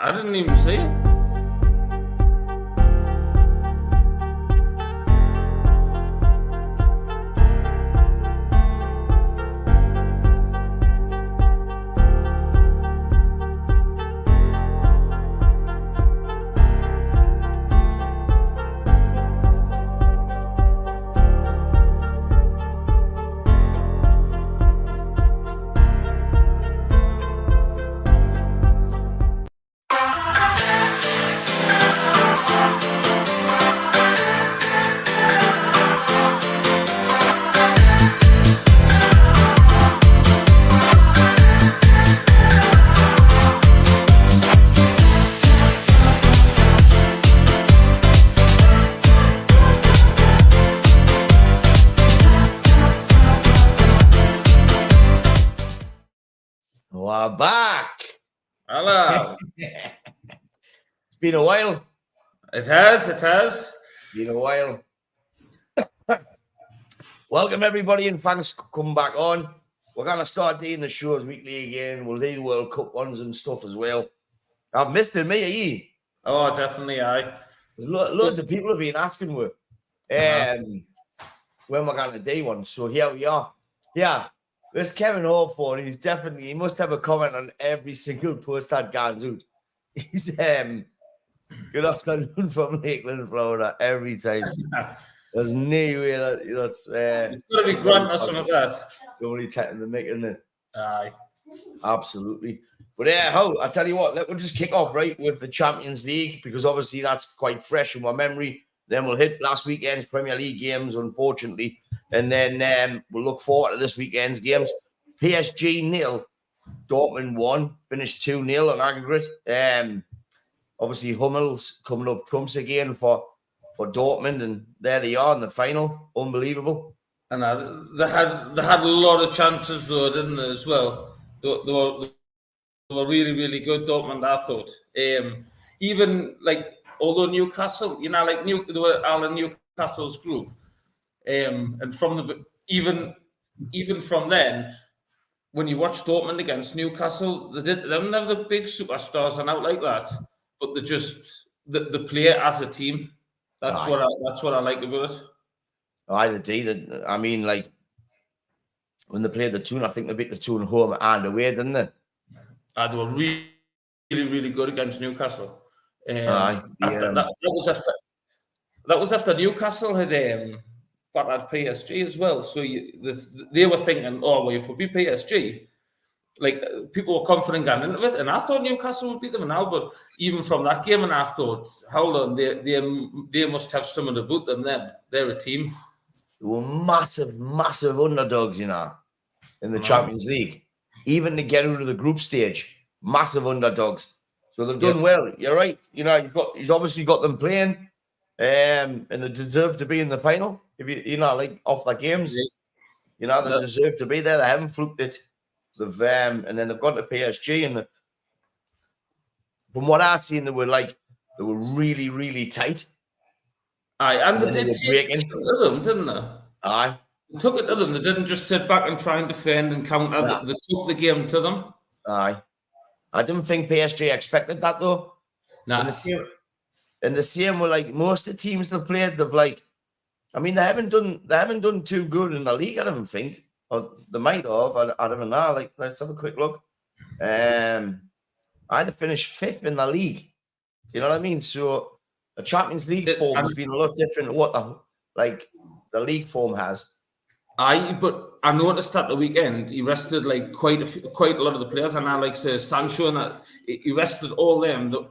I didn't even see it. We're back. Hello. It's been a while. It has. Been a while. Welcome everybody and thanks for coming back on. We're going to start doing the shows weekly again. We'll do World Cup ones and stuff as well. I've missed it, me, you? Oh, definitely, aye. Loads of people have been asking when we're going to do one. So here we are. Yeah. This Kevin Hawthorne, he must have a comment on every single post that goes out. He's good afternoon from Lakeland, Florida, every time. There's no way that it's got to be Grant or something like that. Somebody taking the mic, isn't it? Aye. Absolutely. But I tell you what, we'll just kick off right with the Champions League because obviously that's quite fresh in my memory. Then we'll hit last weekend's Premier League games, unfortunately. And then we'll look forward to this weekend's games. PSG 0, Dortmund 1, finished 2-0 on aggregate. Obviously, Hummel's coming up trumps again for Dortmund, and there they are in the final. Unbelievable. And they had a lot of chances, though, didn't they, as well? They were really, really good, Dortmund, I thought. Even, although Newcastle, they were all in Newcastle's group. And even from then, when you watch Dortmund against Newcastle, they didn't have the big superstars and out like that, but they play as a team. That's what I like about it. They did. I mean, when they played the two, I think they beat the two at home and away, didn't they? They were really, really, really good against Newcastle. That was after Newcastle had got at PSG as well. So they were thinking, if we beat PSG, people were confident going into it. And I thought Newcastle would beat them now. But even from that game, and I thought, hold on, they must have someone about them then. They're a team. They were massive, massive underdogs, in the Champions League. Even to get out of the group stage, massive underdogs. So they've done well. You're right. He's obviously got them playing, and they deserve to be in the final. If off the games, they deserve to be there. They haven't fluked it. They've and then they've gone to PSG, and from what I've seen, they were really, really tight. Aye, and they did take it to them, didn't they? Aye. They took it to them. They didn't just sit back and try and defend and counter. Nah. They took the game to them. Aye. I didn't think PSG expected that, though. Nah. And the same with most of the teams they've played, they haven't done too good in the league, I don't think. Or they might have, I don't know. Let's have a quick look. They finished 5th in the league. You know what I mean? So the Champions League form has been a lot different to what the league form has. But I noticed at the weekend he rested quite a lot of the players, and I say Sancho, and that he rested all them. So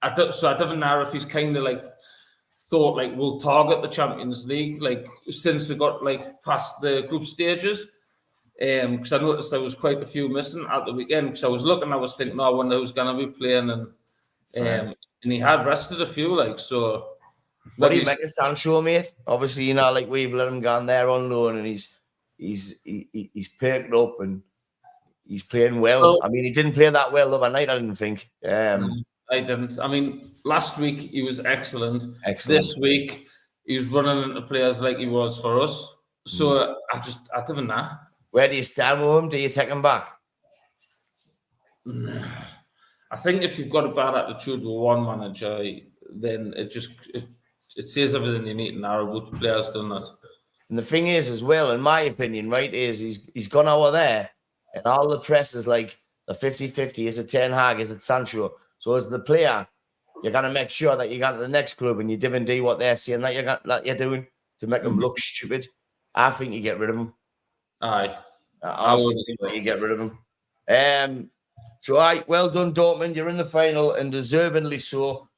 I don't know if he's kind of thought we'll target the Champions League since they got past the group stages. Because I noticed there was quite a few missing at the weekend. Because I was looking, I was thinking, I wonder who's going to be playing, and he had rested a few so. What do you make of Sancho, mate? Obviously, we've let him go on there on loan, and he's perked up and he's playing well. He didn't play that well the other night, I didn't think. I didn't. Last week he was excellent. This week he was running into players like he was for us. So I don't know. Where do you stand with him? Do you take him back? I think if you've got a bad attitude with one manager, then it says everything you need to know about the players, doesn't it? And the thing is, as well, in my opinion, right, is he's gone over there, and all the press is like the 50-50. Is it Ten Hag? Is it Sancho? So as the player, you're gonna make sure that you got to the next club and you do what they're saying that you're doing to make them look stupid. I think you get rid of them. Aye, I would think that you get rid of them. So, well done, Dortmund. You're in the final and deservingly so.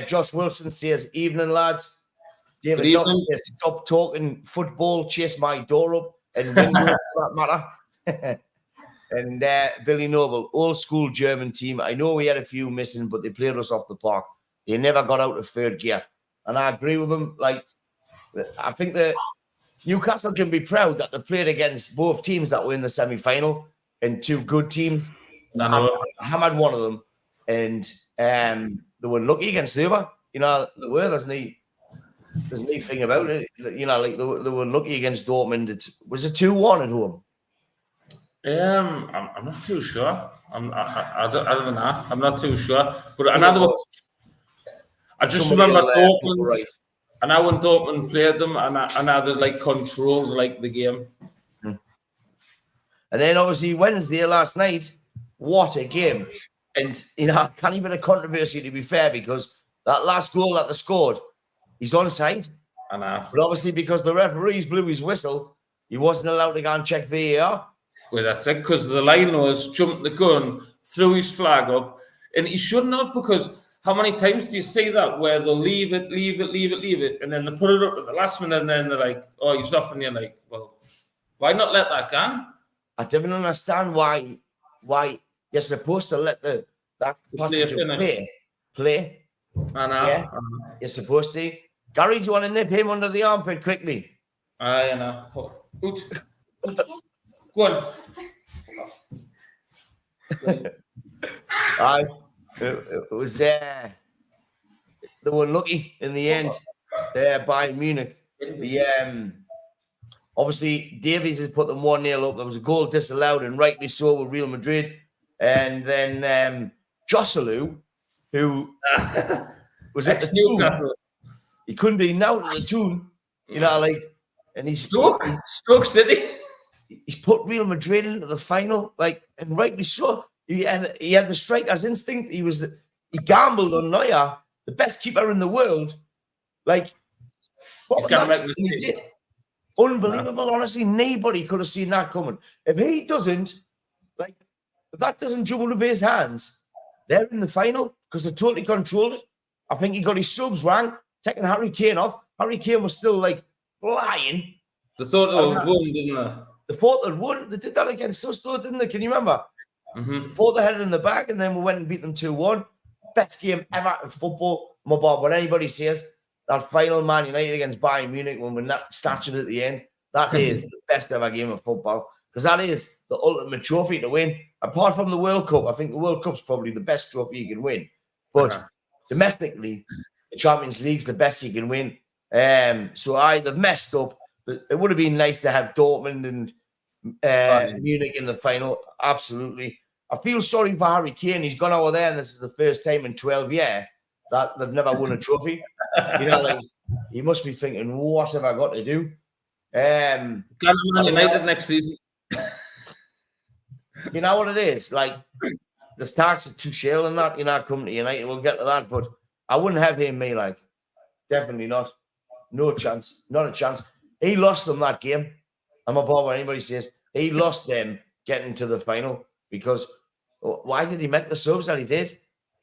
Josh Wilson says, "Evening, lads." David Knox says, "Stop talking football, chase my door up and window for that matter." And Billy Noble, old school German team. I know we had a few missing, but they played us off the park. They never got out of third gear. And I agree with him. Like, I think that Newcastle can be proud that they played against both teams that were in the semi-final and two good teams. Hammered one of them, and they were lucky against the other. You know, they were. There's no thing about it. You know, like they were lucky against Dortmund. Was it 2-1 at home? I'm not too sure. I don't know. I'm not too sure. But another one, I just remember Dortmund. Right. And I when Dortmund played them, and I they like controlled like the game. And then obviously Wednesday last night, what a game! And you know, can't even a controversy to be fair, because that last goal that they scored, he's onside. I know. But obviously because the referees blew his whistle, he wasn't allowed to go and check VAR. Well, that's it, because the line was jumped the gun, threw his flag up, and he shouldn't have, because how many times do you see that where they'll leave it, and then they put it up at the last minute, and then they're like, "Oh, he's off," and you're like, "Well, why not let that go?" I don't understand why you're supposed to let that passenger play. I know. Yeah, you're supposed to. Gary, do you want to nip him under the armpit quickly? I know. Go on. It was they were lucky in the end there by Munich. Obviously Davies has put them 1-0 up. There was a goal disallowed, and rightly so, with Real Madrid. And then Joselu, who was at the Toon, he couldn't be now at the Toon, you know, like, and he's Stoke City. He's put Real Madrid into the final, like, and rightly so. He had the striker's instinct. He gambled on Neuer, the best keeper in the world. Like, he's gonna make he did. Unbelievable, honestly. Nobody could have seen that coming. If that doesn't jump out of his hands, they're in the final because they totally controlled it. I think he got his subs wrong, taking Harry Kane off. Harry Kane was still like flying. They thought they would win, didn't they? They thought they'd won. They did that against us, though, didn't they? Can you remember? Mm-hmm. Thought they had it in the bag, and then we went and beat them 2-1. Best game ever in football. When anybody says that final Man United against Bayern Munich when we're not snatching it at the end, that is the best ever game of football, because that is the ultimate trophy to win. Apart from the World Cup, I think the World Cup's probably the best trophy you can win. But domestically, the Champions League's the best you can win. So they've messed up. It would have been nice to have Dortmund and Munich in the final. Absolutely. I feel sorry for Harry Kane. He's gone over there, and this is the first time in 12 years that they've never won a trophy. You know, like, he must be thinking, what have I got to do? Man United next season. You know what it is? Like, the Starks are Tuchel and that, you know, coming to United. We'll get to that, but I wouldn't have him, me, like, definitely not. No chance. Not a chance. He lost them that game. I'm not bothered what anybody says. He lost them getting to the final because why did he make the subs that he did?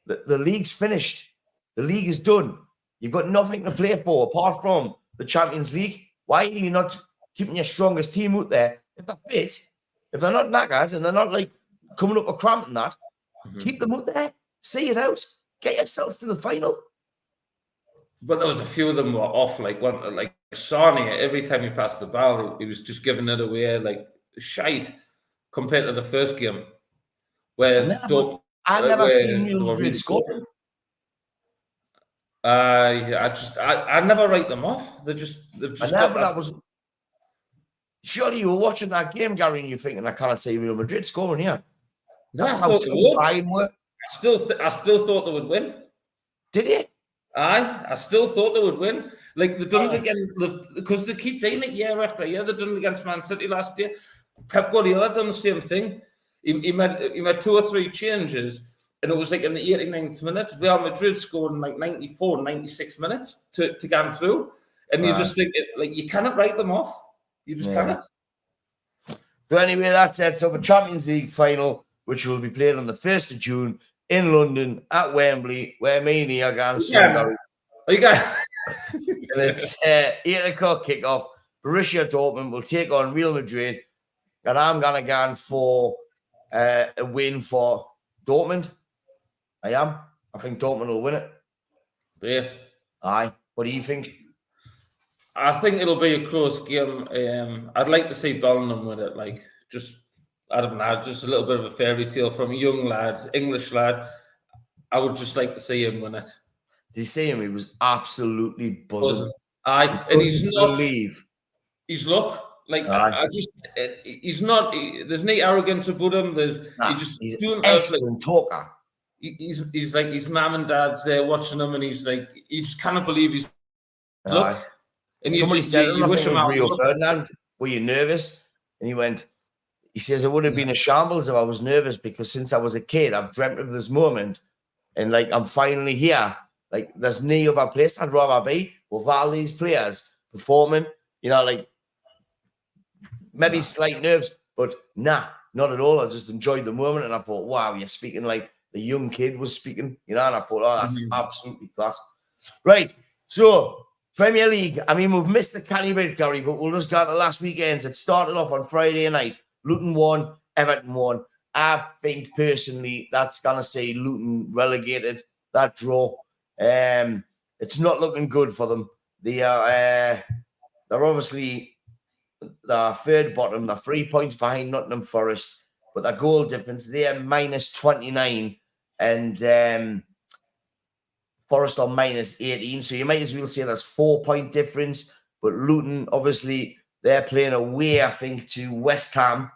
The league's finished. The league is done. You've got nothing to play for apart from the Champions League. Why are you not keeping your strongest team out there? If they're fit, if they're not knackered and they're not like coming up a cramp and that, keep them out there. See it out. Get yourselves to the final. But there was a few of them were off, like Sonny. Every time he passed the ball, he was just giving it away like shite compared to the first game. Where I've never seen Real Madrid score. I never write them off. They've just surely you were watching that game, Gary, and you're thinking, I can't see Real Madrid scoring here. No, I thought they were. I still thought they would win. Did you? Aye, I still thought they would win. Like they done it again because they keep doing it year after year. They done it against Man City last year. Pep Guardiola done the same thing. He made 2 or 3 changes, and it was like in the 89th minute. Real Madrid scored in like 94, 96 minutes to get through, and you just think like you cannot write them off. You just cannot. So anyway, that sets up a Champions League final, which will be played on the 1st of June in London at Wembley, where me and he are going to and it's 8 o'clock kickoff. Borussia Dortmund will take on Real Madrid, and I'm going to go for a win for Dortmund. I am. I think Dortmund will win it. Yeah. Aye. What do you think? I think it'll be a close game. I'd like to see Bellingham win it. Like, I don't know, just a little bit of a fairy tale from a young lad, English lad. I would just like to see him win it. Did you see him? He was absolutely buzzing. Aye, and he's not. Believe. He's look like he's not. There's no arrogance about him. He's doing excellent talker. He's like his mum and dad's there watching him, and he's like he just cannot believe he's look. And somebody said, "You wish him out." Rio Ferdinand, were you nervous? And he went. He says, "It would have been a shambles if I was nervous because since I was a kid, I've dreamt of this moment, and like I'm finally here. Like there's no other place I'd rather be with all these players performing. You know, like maybe slight nerves, but nah, not at all. I just enjoyed the moment, and I thought, wow, you're speaking like the young kid was speaking. You know, and I thought, oh, that's absolutely class. Right, so." Premier League, I mean, we've missed the canny bit, Gary, but we'll just go to last weekend's. It started off on Friday night. Luton won, Everton won. I think, personally, that's going to see Luton relegated, that draw. It's not looking good for them. They're obviously the third bottom. They're 3 points behind Nottingham Forest, but their goal difference, they're minus 29, and Forest on minus 18, so you might as well say there's 4-point difference. But Luton, obviously, they're playing away, I think, to West Ham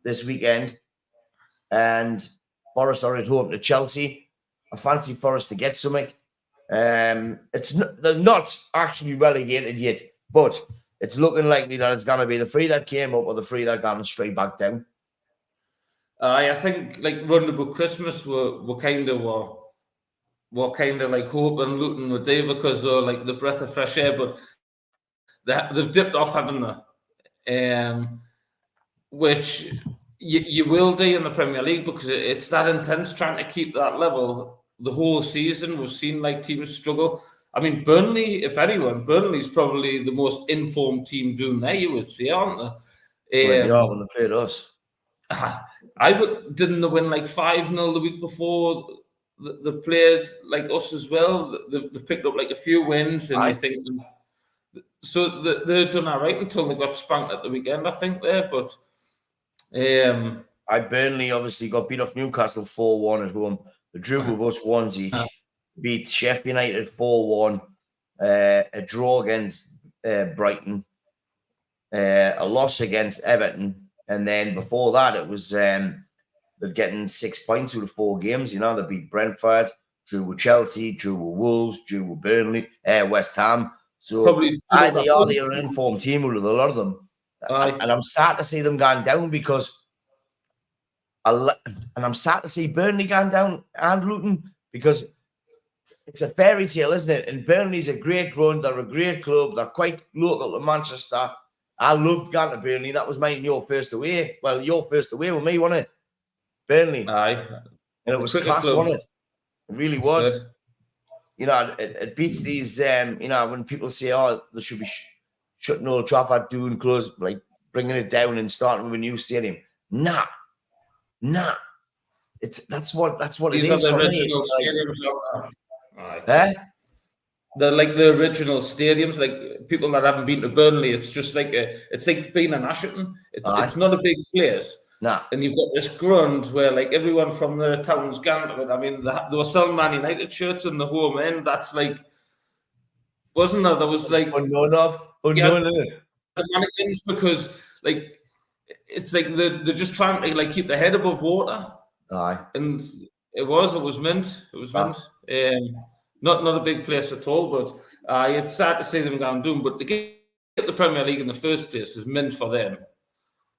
this weekend, and Forest are at home to Chelsea. I fancy Forest to get something. They're not actually relegated yet, but it's looking likely that it's going to be the 3 that came up or the 3 that are going straight back down. I think, like, round about Christmas, we're kind of like hoping Luton would do because they're like the breath of fresh air, but they've dipped off, haven't they? Which you will do in the Premier League because it's that intense trying to keep that level the whole season. We've seen like teams struggle. I mean, Burnley, if anyone, Burnley's probably the most informed team doing there, you would say, aren't they? They are when they played us. Didn't they win like 5-0 the week before? They played like us as well. They picked up like a few wins, and I think so. They're done all right until they got spanked at the weekend, I think. But Burnley obviously got beat off Newcastle 4-1 at home. They drew with us 1 each. Beat Sheffield United 4-1. A draw against Brighton. A loss against Everton, and then before that it was. They're getting 6 points out of 4 games. You know, they beat Brentford, drew with Chelsea, drew with Wolves, drew with Burnley, West Ham. So they are the informed team with a lot of them. And I'm sad to see them going down because I'm sad to see Burnley going down and Luton because it's a fairy tale, isn't it? And Burnley's a great run. They're a great club. They're quite local to Manchester. I loved going to Burnley. That was your first away. Well, your first away with me, wasn't it? Burnley. Aye. And it was class, wasn't it? It really was. Good. You know, it beats these, you know, when people say, oh, they should be shutting Old Trafford, doing close, like bringing it down and starting with a new stadium. Nah. That's what it is for me. They're like the original stadiums, like people that haven't been to Burnley. It's just like it's like being in Ashton. It's not a big place. Nah. And you've got this ground where like everyone from the town's gone to it. I mean, they were selling Man United shirts in the home end. That's like, wasn't there? There was like the mannequins because like it's like they're just trying to like keep their head above water. Aye. And It was mint. It was mint. Not a big place at all, but it's sad to see them down doom. But to get the Premier League in the first place is mint for them.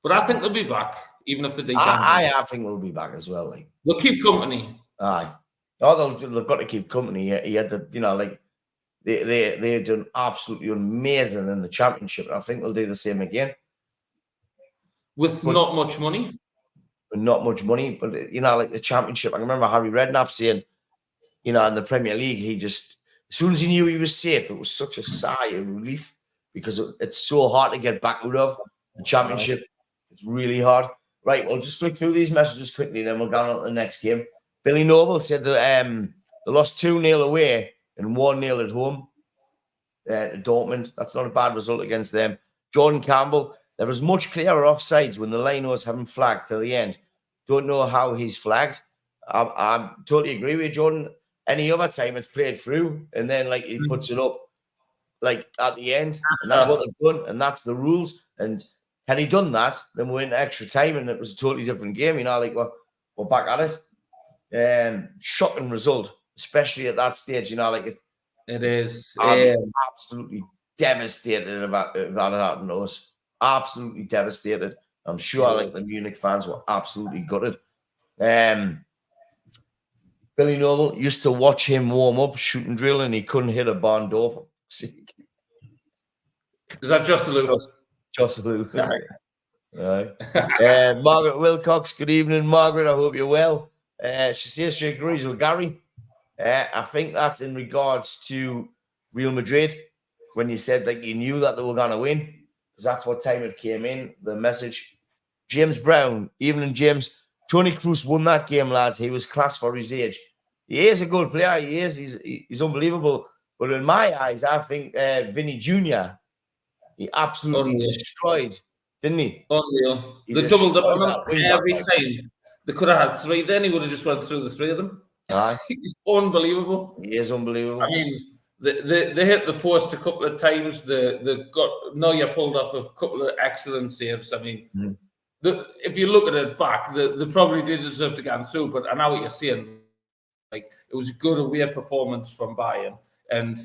But I think they'll be back, even if they do. I think we'll be back as well. Like they'll keep company. Aye. Oh, they've got to keep company. He had the, like they've done absolutely amazing in the championship. I think they'll do the same again. But not much money. Not much money, but like the championship. I remember Harry Redknapp saying, in the Premier League, he just, as soon as he knew he was safe, it was such a sigh of relief because it's so hard to get back out of the championship. It's really hard. Right, we'll just flick through these messages quickly, then we'll go on to the next game. Billy Noble said that they lost 2-0 away and 1-0 at home to Dortmund. That's not a bad result against them. Jordan Campbell, there was much clearer offsides when the linos haven't flagged till the end. Don't know how he's flagged. I totally agree with you, Jordan. Any other time it's played through and then like he puts it up like at the end, and that's what they've done, and that's the rules. And had he done that, then we went extra time and it was a totally different game. Like we're back at it. Shocking result, especially at that stage. Like it is. I'm absolutely devastated about that happened to us. Absolutely devastated. I'm sure like the Munich fans were absolutely gutted. Billy Noble used to watch him warm up, shooting drill, and he couldn't hit a barn door. Is that just a loop? Just a loop. Right. Margaret Wilcox, good evening, Margaret. I hope you're well. She says she agrees with Gary. I think that's in regards to Real Madrid when you said that you knew that they were going to win, because that's what time it came in, the message. James Brown, evening, James. Tony Kroos won that game, lads. He was class for his age. He is a good player. He is. He's unbelievable. But in my eyes, I think Vinny Jr., he absolutely destroyed, didn't he? Unreal. They doubled up on him every time. They could have had 3. Then he would have just went through the 3 of them. Aye. He's unbelievable. He is unbelievable. I mean, they hit the post a couple of times. They got Neuer pulled off a couple of excellent saves. I mean, if you look at it back, they probably did deserve to get through. But I know what you're saying. Like, it was a good away performance from Bayern, and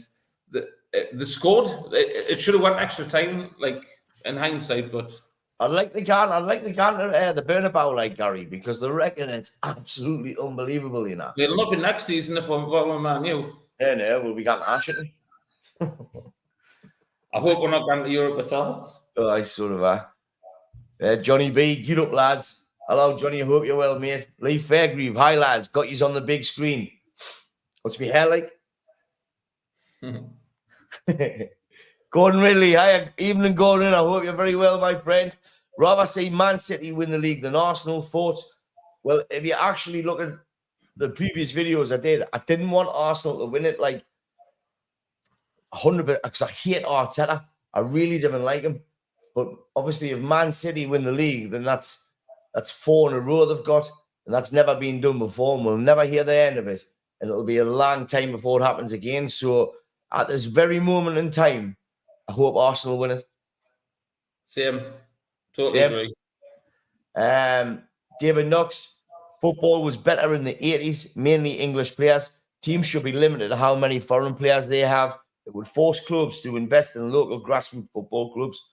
they scored. It should have went extra time, like in hindsight. But I'd like the Bernabeu, like Gary, because they reckon it's absolutely unbelievable. It'll not be next season if we're following Man U. Yeah, we'll be getting Ashton. I hope we're not going to Europe at all. Oh, I sort of Johnny B, get up, lads. Hello, Johnny. I hope you're well, mate. Lee Fairgrieve, hi, lads. Got yous on the big screen. What's my hair like? Gordon Ridley, hi. Evening, Gordon. I hope you're very well, my friend. Rather see Man City win the league than Arsenal. Thoughts? Well, if you actually look at the previous videos I did, I didn't want Arsenal to win it like 100%, because I hate Arteta. I really didn't like him. But obviously, if Man City win the league, then that's 4 in a row they've got, and that's never been done before, and we'll never hear the end of it. And it'll be a long time before it happens again. So at this very moment in time, I hope Arsenal win it. Same. Totally agree. David Knox, football was better in the 80s, mainly English players. Teams should be limited to how many foreign players they have. It would force clubs to invest in local grassroots football clubs.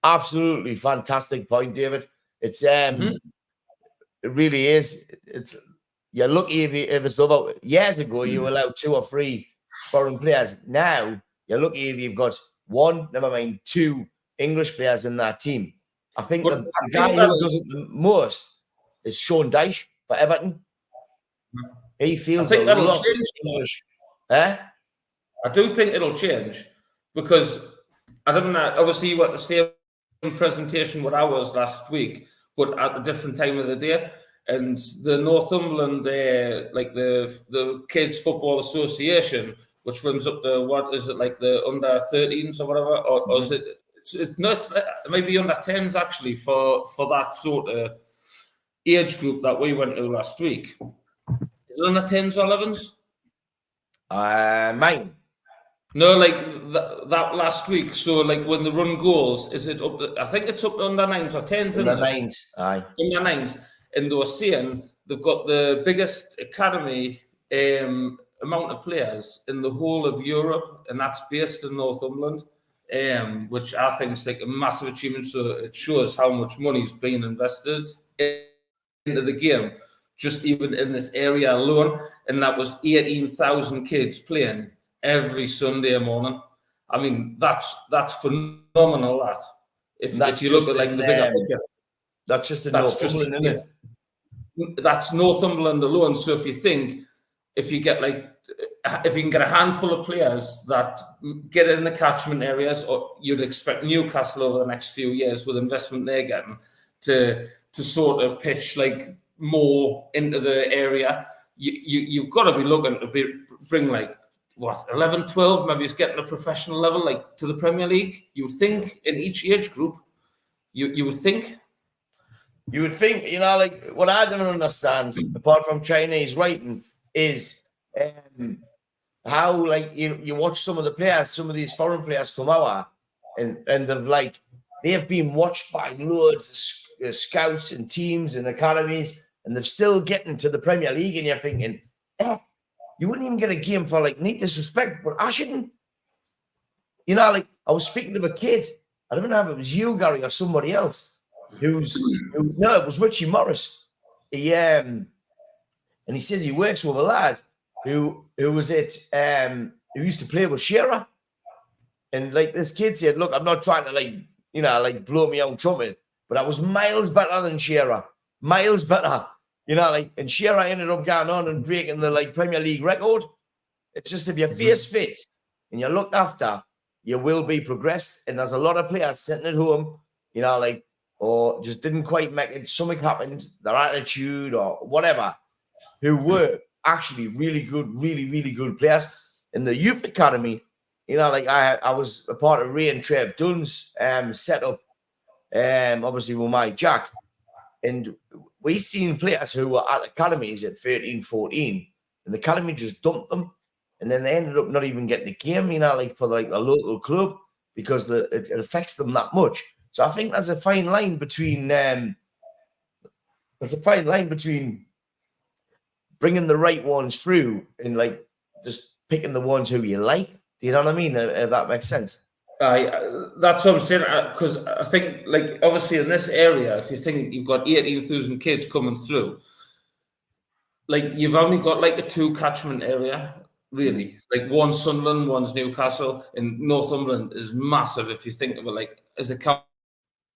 Absolutely fantastic point, David. It's it really is. You're lucky if it's over. Years ago, you were allowed 2 or 3 foreign players. Now you're lucky if you've got 1, never mind 2 English players in that team. I think the guy who does it the most is Sean Dyche for Everton. He feels a lot of English. I do think it'll change, because I don't know. Obviously, you got the same presentation what I was last week, but at a different time of the day. And the Northumberland, like the Kids Football Association, which runs up to, what is it, like the under 13s or whatever, or is it? It might be under 10s actually for that sort of age group that we went to last week. Is it under 10s or 11s? Mine. No, like that last week. So, like when the run goes, is it up? I think it's up to under 9s or 10s. Under 9s, aye. Under 9s, and they were saying they've got the biggest academy amount of players in the whole of Europe, and that's based in Northumberland, which I think is like a massive achievement. So it shows how much money's been invested into the game, just even in this area alone. And that was 18,000 kids playing every Sunday morning. I mean, that's phenomenal. That if you look at like the bigger picture, that's just in Northumberland, isn't it? That's Northumberland alone. So if you get if you can get a handful of players that get in the catchment areas, or you'd expect Newcastle over the next few years with investment they're getting to sort of pitch like more into the area, you've got to be looking to bring like what 11, 12, maybe it's getting a professional level like to the Premier League. You would think in each age group, you would think. You would think, like what I don't understand, apart from Chinese writing, is how like you watch some of the players, some of these foreign players come out and they've been watched by loads of scouts and teams and academies, and they're still getting to the Premier League, and you're thinking, you wouldn't even get a game for like need disrespect, but I shouldn't. Like I was speaking to a kid, I don't know if it was you, Gary, or somebody else. No, it was Richie Morris. And he says he works with a lad who was who used to play with Shearer. And like this kid said, look, I'm not trying to blow me out trumpet, but I was miles better than Shearer. Miles better. And Shearer ended up going on and breaking the Premier League record. It's just if your face fits and you're looked after, you will be progressed. And there's a lot of players sitting at home, or just didn't quite make it. Something happened, their attitude or whatever, who were actually really good, really, really good players. In the youth academy, I was a part of Ray and Trev Dunn's setup, obviously with my Jack. And we seen players who were at academies at 13, 14, and the academy just dumped them. And then they ended up not even getting the game, for a local club, because it affects them that much. So I think there's a fine line between bringing the right ones through and just picking the ones who you like. Do you know what I mean? If that makes sense. That's what I'm saying. Because I think, obviously in this area, if you think you've got 18,000 kids coming through, you've only got a 2 catchment area, really. One's Sunderland, one's Newcastle, and Northumberland is massive if you think of it as a county.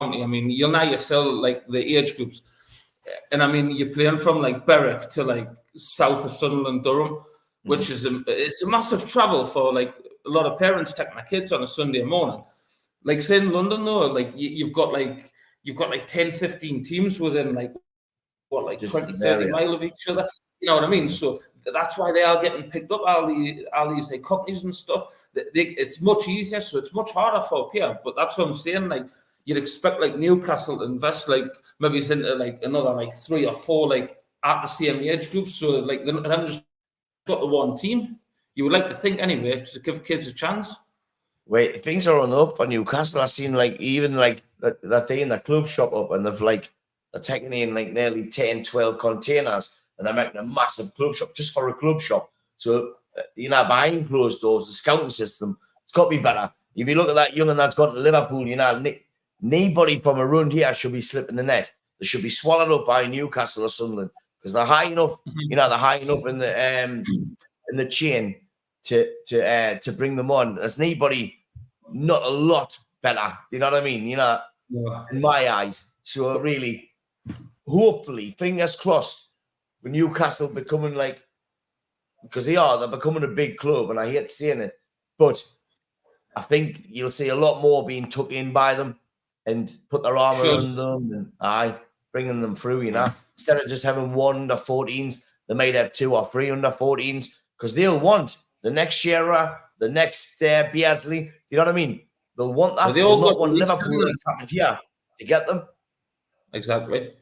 I mean, you'll now sell the age groups, and I mean you're playing from Berwick to south of Sunderland, Durham, which is it's a massive travel for a lot of parents taking their kids on a Sunday morning. Say in London though, you've got 10, 15 teams within 20, 30 mile of each other. You know what I mean? So that's why they are getting picked up, all these companies and stuff. It's much easier, so it's much harder for up here. But that's what I'm saying. You'd expect Newcastle to invest maybe it's into another 3 or 4 at the same age group, so they haven't just got the one team. You would like to think anyway to give kids a chance. Wait, things are on up for Newcastle. I've seen even that day in the club shop up, and they're taking in nearly 10, 12 containers, and they're making a massive club shop just for a club shop. So behind closed doors, the scouting system, it's got to be better. If you look at that young'un that's gone to Liverpool, nobody from around here should be slipping the net. They should be swallowed up by Newcastle or Sunderland, because they're high enough. They're high enough in the chain to bring them on. There's nobody, not a lot better. You know what I mean? In my eyes. So really, hopefully, fingers crossed, with Newcastle becoming because they're becoming a big club, and I hate saying it, but I think you'll see a lot more being took in by them and put their arm around them and bringing them through, instead of just having 1 under 14s, they might have 2 or 3 under 14s, because they'll want the next Shearer, the next Beardsley. You know what I mean? They'll want that. They all not want Liverpool that's happened here to get them. Exactly.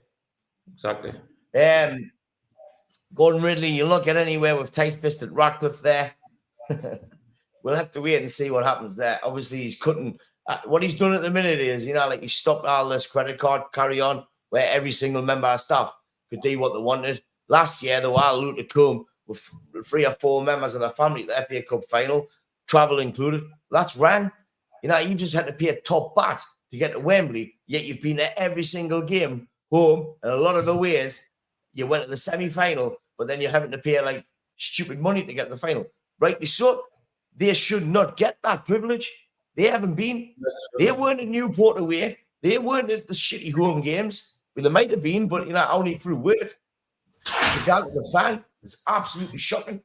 Gordon Ridley, you'll not get anywhere with tight-fisted Ratcliffe there. We'll have to wait and see what happens there. Obviously, he's cutting. What he's done at the minute is, he stopped all this credit card carry on, where every single member of staff could do what they wanted. Last year, they were allowed to come with 3 or 4 members of their family at the FA Cup final, travel included. That's wrong. You know, you just had to pay a top bat to get to Wembley, yet you've been at every single game home, and a lot of the ways you went to the semi-final, but then you're having to pay like stupid money to get to the final. Rightly so. They should not get that privilege. They haven't been. They weren't at Newport away. They weren't at the shitty home games. Well, they might have been, but you know, only through work. Chicago, the fan, it's absolutely shocking.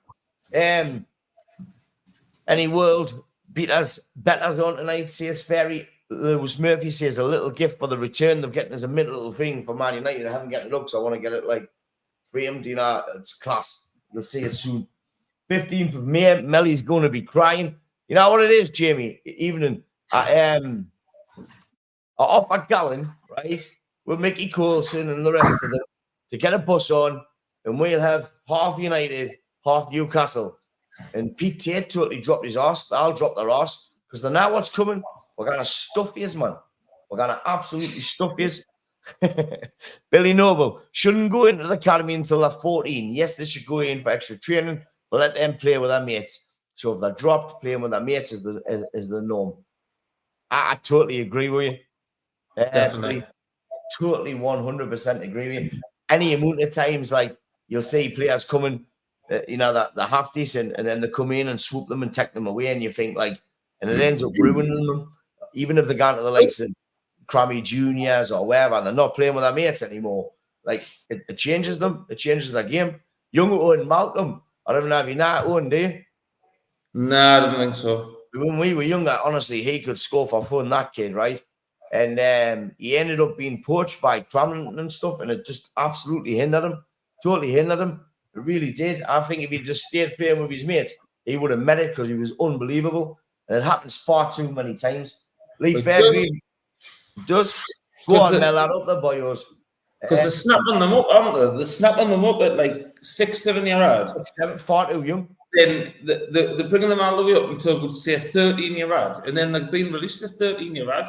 Any world beaters, betters on tonight, says Ferry. Lewis Murphy says a little gift for the return they're getting as a mint little thing for Man United. I haven't got it up, so I want to get it like framed. You know, it's class. You'll see it soon. 15th of May, Melly's going to be crying. You know what it is, Jamie? Evening. I offered Gallon, right, with Mickey Coulson and the rest of them to get a bus on, and we'll have half United, half Newcastle. And Pete Tate totally dropped his arse. I'll drop their arse because they know what's coming. We're going to stuff yous, man. We're going to absolutely stuff yous. Billy Noble shouldn't go into the academy until they're 14. Yes, they should go in for extra training, but let them play with their mates. So if they're dropped, playing with their mates is the norm. I totally agree with you. Definitely. Totally 100% agree with you. Any amount of times, like, you'll see players coming, you know, that they're half decent, and then they come in and swoop them and take them away, and you think, like, and it ends up ruining them. Even if they're going to the likes of Crammy Juniors or wherever, and they're not playing with their mates anymore. Like, it changes them. It changes their game. Young Owen Malcolm, I don't know if you know Owen, do you? No, I don't think so. When we were younger, honestly, he could score for fun, that kid, right? And he ended up being poached by Cramlin and stuff, and it just absolutely hindered him. Totally hindered him. It really did. I think if he just stayed playing with his mates, he would have met it because he was unbelievable. And it happens far too many times. Lee Fairgreen does. Go on, Mel, that up the boyos. Because they're snapping them up, aren't they? They're snapping them up at like 6-7 year old. Far too young. Then they're bringing them all the way up until, say, 13-year-old. And then they're being released to 13-year-old.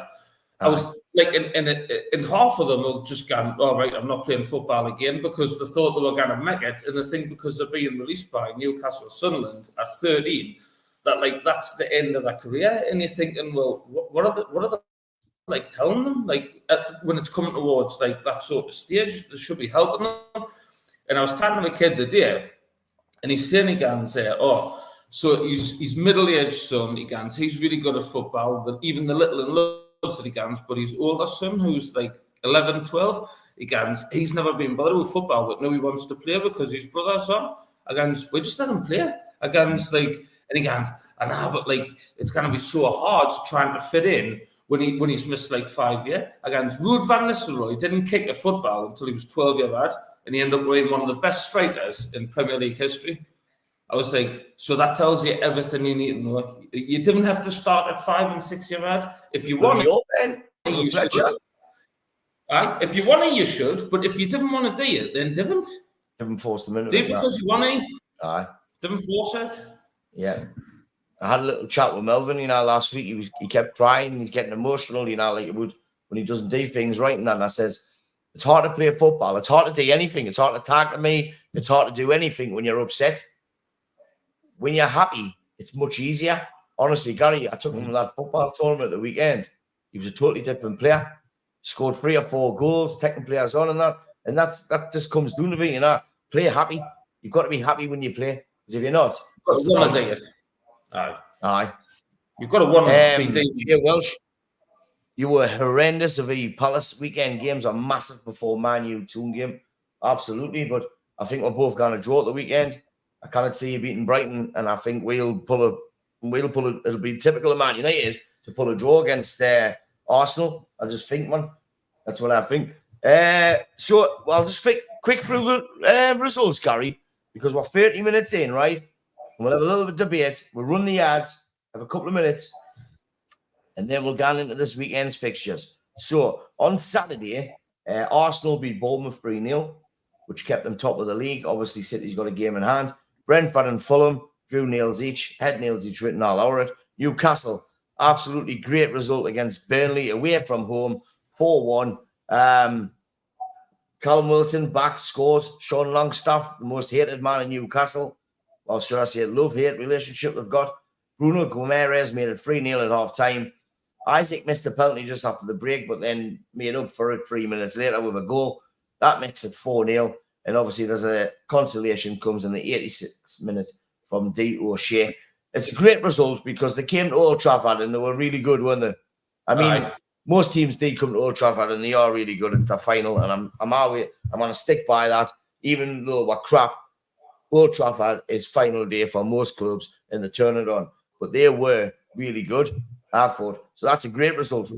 I was like, and half of them will just go, all right, I'm not playing football again because they thought they were going to make it. And they think because they're being released by Newcastle Sunderland at 13, that like that's the end of their career. And you're thinking, well, what are they like telling them? Like when it's coming towards like that sort of stage, they should be helping them. And I was talking to a kid the day, and he's saying he can say, so he's middle-aged son, he gans, he's really good at football, but even the little and loves that he gans, but his older son, who's like 11, 12, he gans, he's never been bothered with football, but now he wants to play because his brother's on. I gans, we just let him play. I gans, like, and he gans, but like, it's going to be so hard trying to fit in when he's missed like 5 years. I gans, Ruud van Nistelrooy didn't kick a football until he was 12 years old, and he ended up being one of the best strikers in Premier League history. I was like, so that tells you everything you need to know. You didn't have to start at 5 and 6 years old. If you want it, you should. If you want it, you should. But if you didn't want to do it, then didn't. Didn't force them into it. Do because you want it. Aye. Didn't force it. Yeah. I had a little chat with Melvin, you know, last week. He kept crying. He's getting emotional, you know, like it would when he doesn't do things right and that. And I says, it's hard to play football. It's hard to do anything. It's hard to tackle me. It's hard to do anything when you're upset. When you're happy, it's much easier. Honestly, Gary, I took him to that football tournament at the weekend. He was a totally different player. Scored 3 or 4 goals, taking players on and that. And that just comes down to me, you know. Play happy. You've got to be happy when you play. Because if you're not, Aye. You've got to want to be yeah, Welsh. You were horrendous. The Palace weekend games are massive before Man U Toon game. Absolutely. But I think we're both going to draw at the weekend. I can't see you beating Brighton, and I think we'll pull a. It'll be typical of Man United to pull a draw against Arsenal. I just think, man, that's what I think. So I'll just quick through the results, Gary, because we're 30 minutes in, right? And we'll have a little bit of debate. We'll run the ads, have a couple of minutes, and then we'll go into this weekend's fixtures. So on Saturday, Arsenal beat Bournemouth 3-0, which kept them top of the league. Obviously, City's got a game in hand. Brentford and Fulham drew nails each, had nails each written all over it. Newcastle, absolutely great result against Burnley away from home, 4-1. Callum Wilson back, scores. Sean Longstaff, the most hated man in Newcastle. Well, should I say love-hate relationship they've got. Bruno Guimaraes made it 3-0 at half-time. Isaac missed the penalty just after the break, but then made up for it 3 minutes later with a goal. That makes it 4-0. And obviously there's a consolation comes in the 86th minute from D. O'Shea. It's a great result because they came to Old Trafford and they were really good, weren't they? I mean, most teams did come to Old Trafford and they are really good at the final. And I'm going to stick by that. Even though we're crap, Old Trafford is final day for most clubs and they turn it on. But they were really good, I thought. So that's a great result.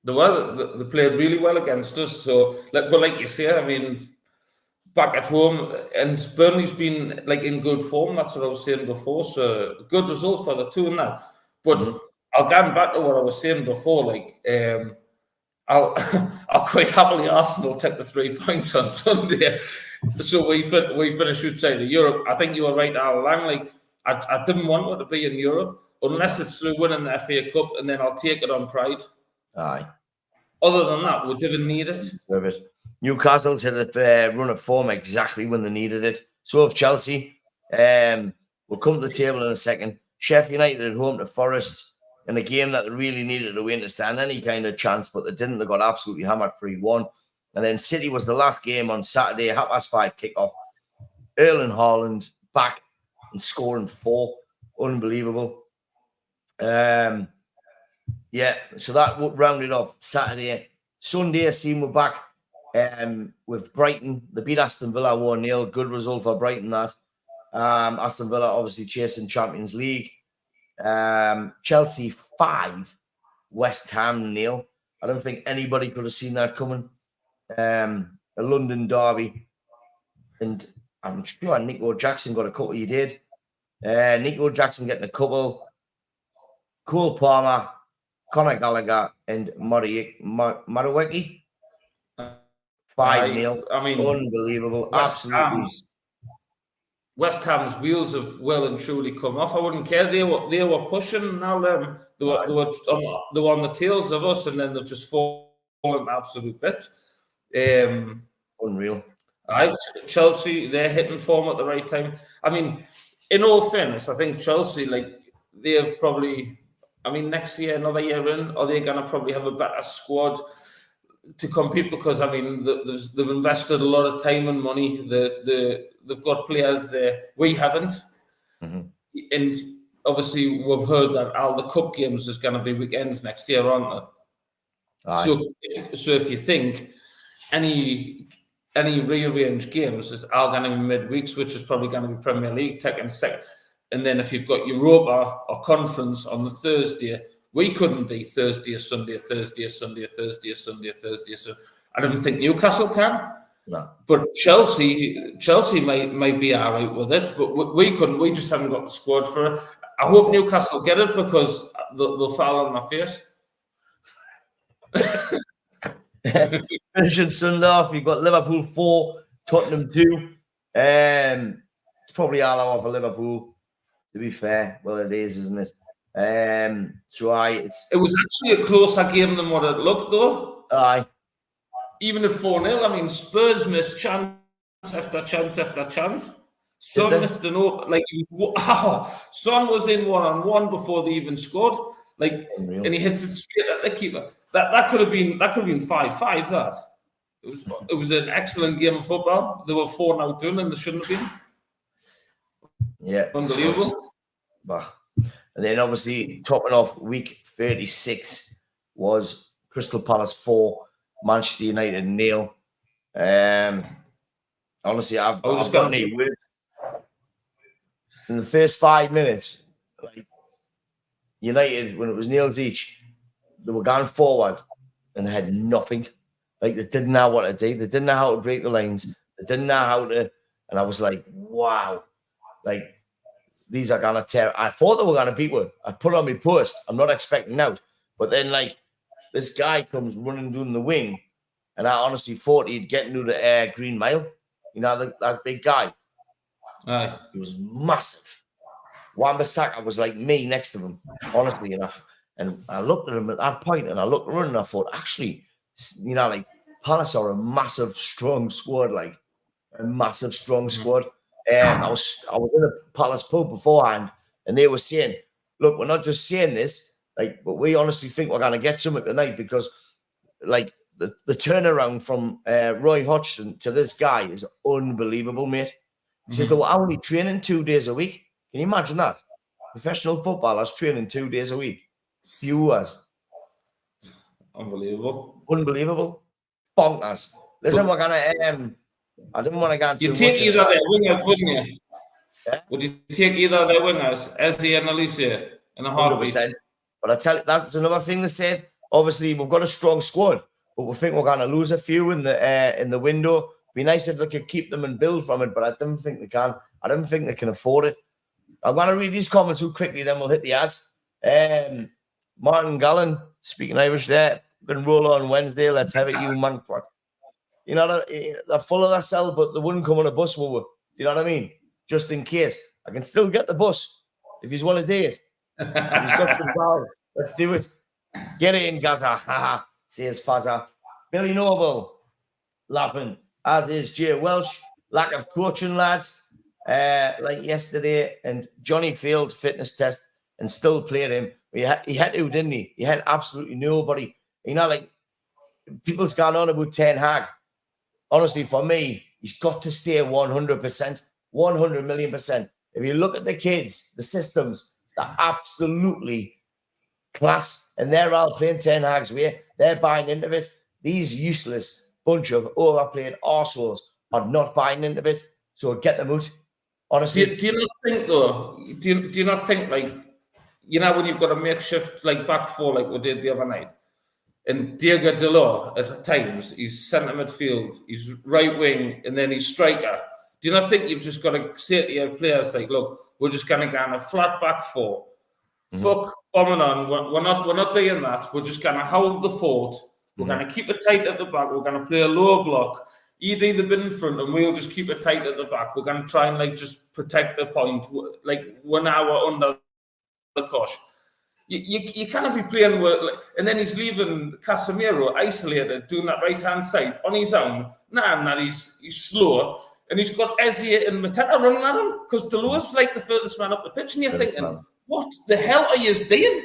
They played really well against us. So, but like you say, I mean, back at home, and Burnley's been like in good form. That's what I was saying before. So, good result for the two now. But I'll get back to what I was saying before. Like, I'll quite happily Arsenal take the 3 points on Sunday. So we finish outside of Europe. I think you were right, Al Lang. Like, I didn't want it to be in Europe unless it's through winning the FA Cup, and then I'll take it on pride. Aye. Other than that, we didn't need it. Newcastle's had a run of form exactly when they needed it. So have Chelsea. We'll come to the table in a second. Sheffield United at home to Forest in a game that they really needed to win to stand any kind of chance, but they didn't. They got absolutely hammered 3-1. And then City was the last game on Saturday, 5:30 kickoff. Erling Haaland back and scoring 4. Unbelievable. Yeah, so that rounded off Saturday. Sunday, I seen we're back with Brighton. They beat Aston Villa 1-0. Good result for Brighton, that. Aston Villa obviously chasing Champions League. Chelsea 5, West Ham 0. I don't think anybody could have seen that coming. A London derby. And I'm sure Nico Jackson got a couple. You did. Nico Jackson getting a couple. Cole Palmer, Conor Gallagher, and Madueke. 5-0. I mean, unbelievable. Absolutely. West Ham's wheels have well and truly come off. I wouldn't care. They were pushing. Now they were on the tails of us, and then they've just fallen to absolute bits. Unreal. Chelsea, they're hitting form at the right time. I mean, in all fairness, I think Chelsea, like, they have probably, I mean, next year, another year in, are they going to probably have a better squad to compete? Because, I mean, they've invested a lot of time and money. They've got players there. We haven't. And obviously, we've heard that all the cup games is going to be weekends next year, aren't they? So if you think any rearranged games is all going to be midweeks, which is probably going to be Premier League, taking second. And then if you've got Europa or Conference on the Thursday, we couldn't do Thursday or Sunday, Thursday or Sunday, Thursday or Sunday, Thursday. So I don't think Newcastle can. No. But Chelsea might be all right with it, but we couldn't. We just haven't got the squad for it. I hope Newcastle get it because they'll fall on my face. Finishing Sunday off, you've got Liverpool 4, Tottenham 2. It's probably all over for Liverpool, to be fair. Well, it is, isn't it? It was actually a closer game than what it looked, though. Aye. Even at 4-0, I mean, Spurs missed chance after chance after chance. Son missed an open, like, Son was in 1-on-1 before they even scored, like, and he hits it straight at the keeper. That could have been 5-5. That it was an excellent game of football. They were 4-0 down, and they shouldn't have been. Yeah, unbelievable. And then obviously topping off week 36 was Crystal Palace 4, Manchester United 0. Honestly, I've got any words. In the first 5 minutes, like, United, when it was nils each, they were going forward and they had nothing. Like, they didn't know what to do. They didn't know how to break the lines. They didn't know how to. And I was like, wow. Like, these are going to tear. I thought they were going to beat one. I put on my post. I'm not expecting out. But then, like, this guy comes running down the wing. And I honestly thought he'd get into the Green Mile. You know, that big guy. Aye. He was massive. Wan-Bissaka was like me next to him, honestly enough. And I looked at him at that point and I looked around and I thought, actually, you know, like, Palace are a massive, strong squad, like a massive, strong squad. I was in a Palace pub beforehand, and they were saying, "Look, we're not just saying this, like, but we honestly think we're going to get something tonight because, like, the turnaround from Roy Hodgson to this guy is unbelievable, mate." He says they were only training 2 days a week. Can you imagine that? Professional footballers training 2 days a week. Few hours. Unbelievable. Unbelievable. Bonkers. Listen, we're going to... I didn't want to go too You much. take either their wingers, wouldn't you? Yeah? Would you take either their wingers, Eze and Ol-ise, in a heartbeat? 100%. But I tell you, that's another thing they said. Obviously, we've got a strong squad, but we think we're going to lose a few in the window. Be nice if they could keep them and build from it, but I don't think they can. I don't think they can afford it. I'm going to read these comments too quickly, then we'll hit the ads. Martin Gallen, speaking Irish there, going to roll on Wednesday. Let's have it, you man. You know, they're full of themselves, but they wouldn't come on a bus, will we? You know what I mean? Just in case. I can still get the bus if you want to do it. He's got some power. Let's do it. Get it in, Gaza. Haha, says Fazza. Billy Noble, laughing, as is Jay Welsh. Lack of coaching, lads. Like yesterday, and Johnny failed fitness test and still played him. He had to, didn't he? He had absolutely nobody. You know, like, people's gone on about Ten Hag. Honestly, for me, he's got to stay 100%, 100 million %. If you look at the kids, the systems, they're absolutely class, and they're all playing Ten Hag's way. They're buying into it. These useless bunch of overplayed arseholes are not buying into it. So get them out. Honestly, do you not think though? Do you not think, like, you know, when you've got a makeshift like back four like we did the other night, and Diego Delor at times he's centre midfield, he's right wing, and then he's striker. Do you not think you've just got to say to your players, like, look, we're just going to go on a flat back four. Fuck bombing on. We're not doing that. We're just going to hold the fort. We're going to keep it tight at the back. We're going to play a low block. You'd either been in front, and we'll just keep it tight at the back. We're going to try and, like, just protect the point. Like, 1 hour under the cosh. You cannot be playing with, like, and then he's leaving Casemiro isolated, doing that right hand side on his own. He's slow, and he's got Eze and Mateta running at him because Delor's like the furthest man up the pitch, and you're thinking, what the hell are you doing?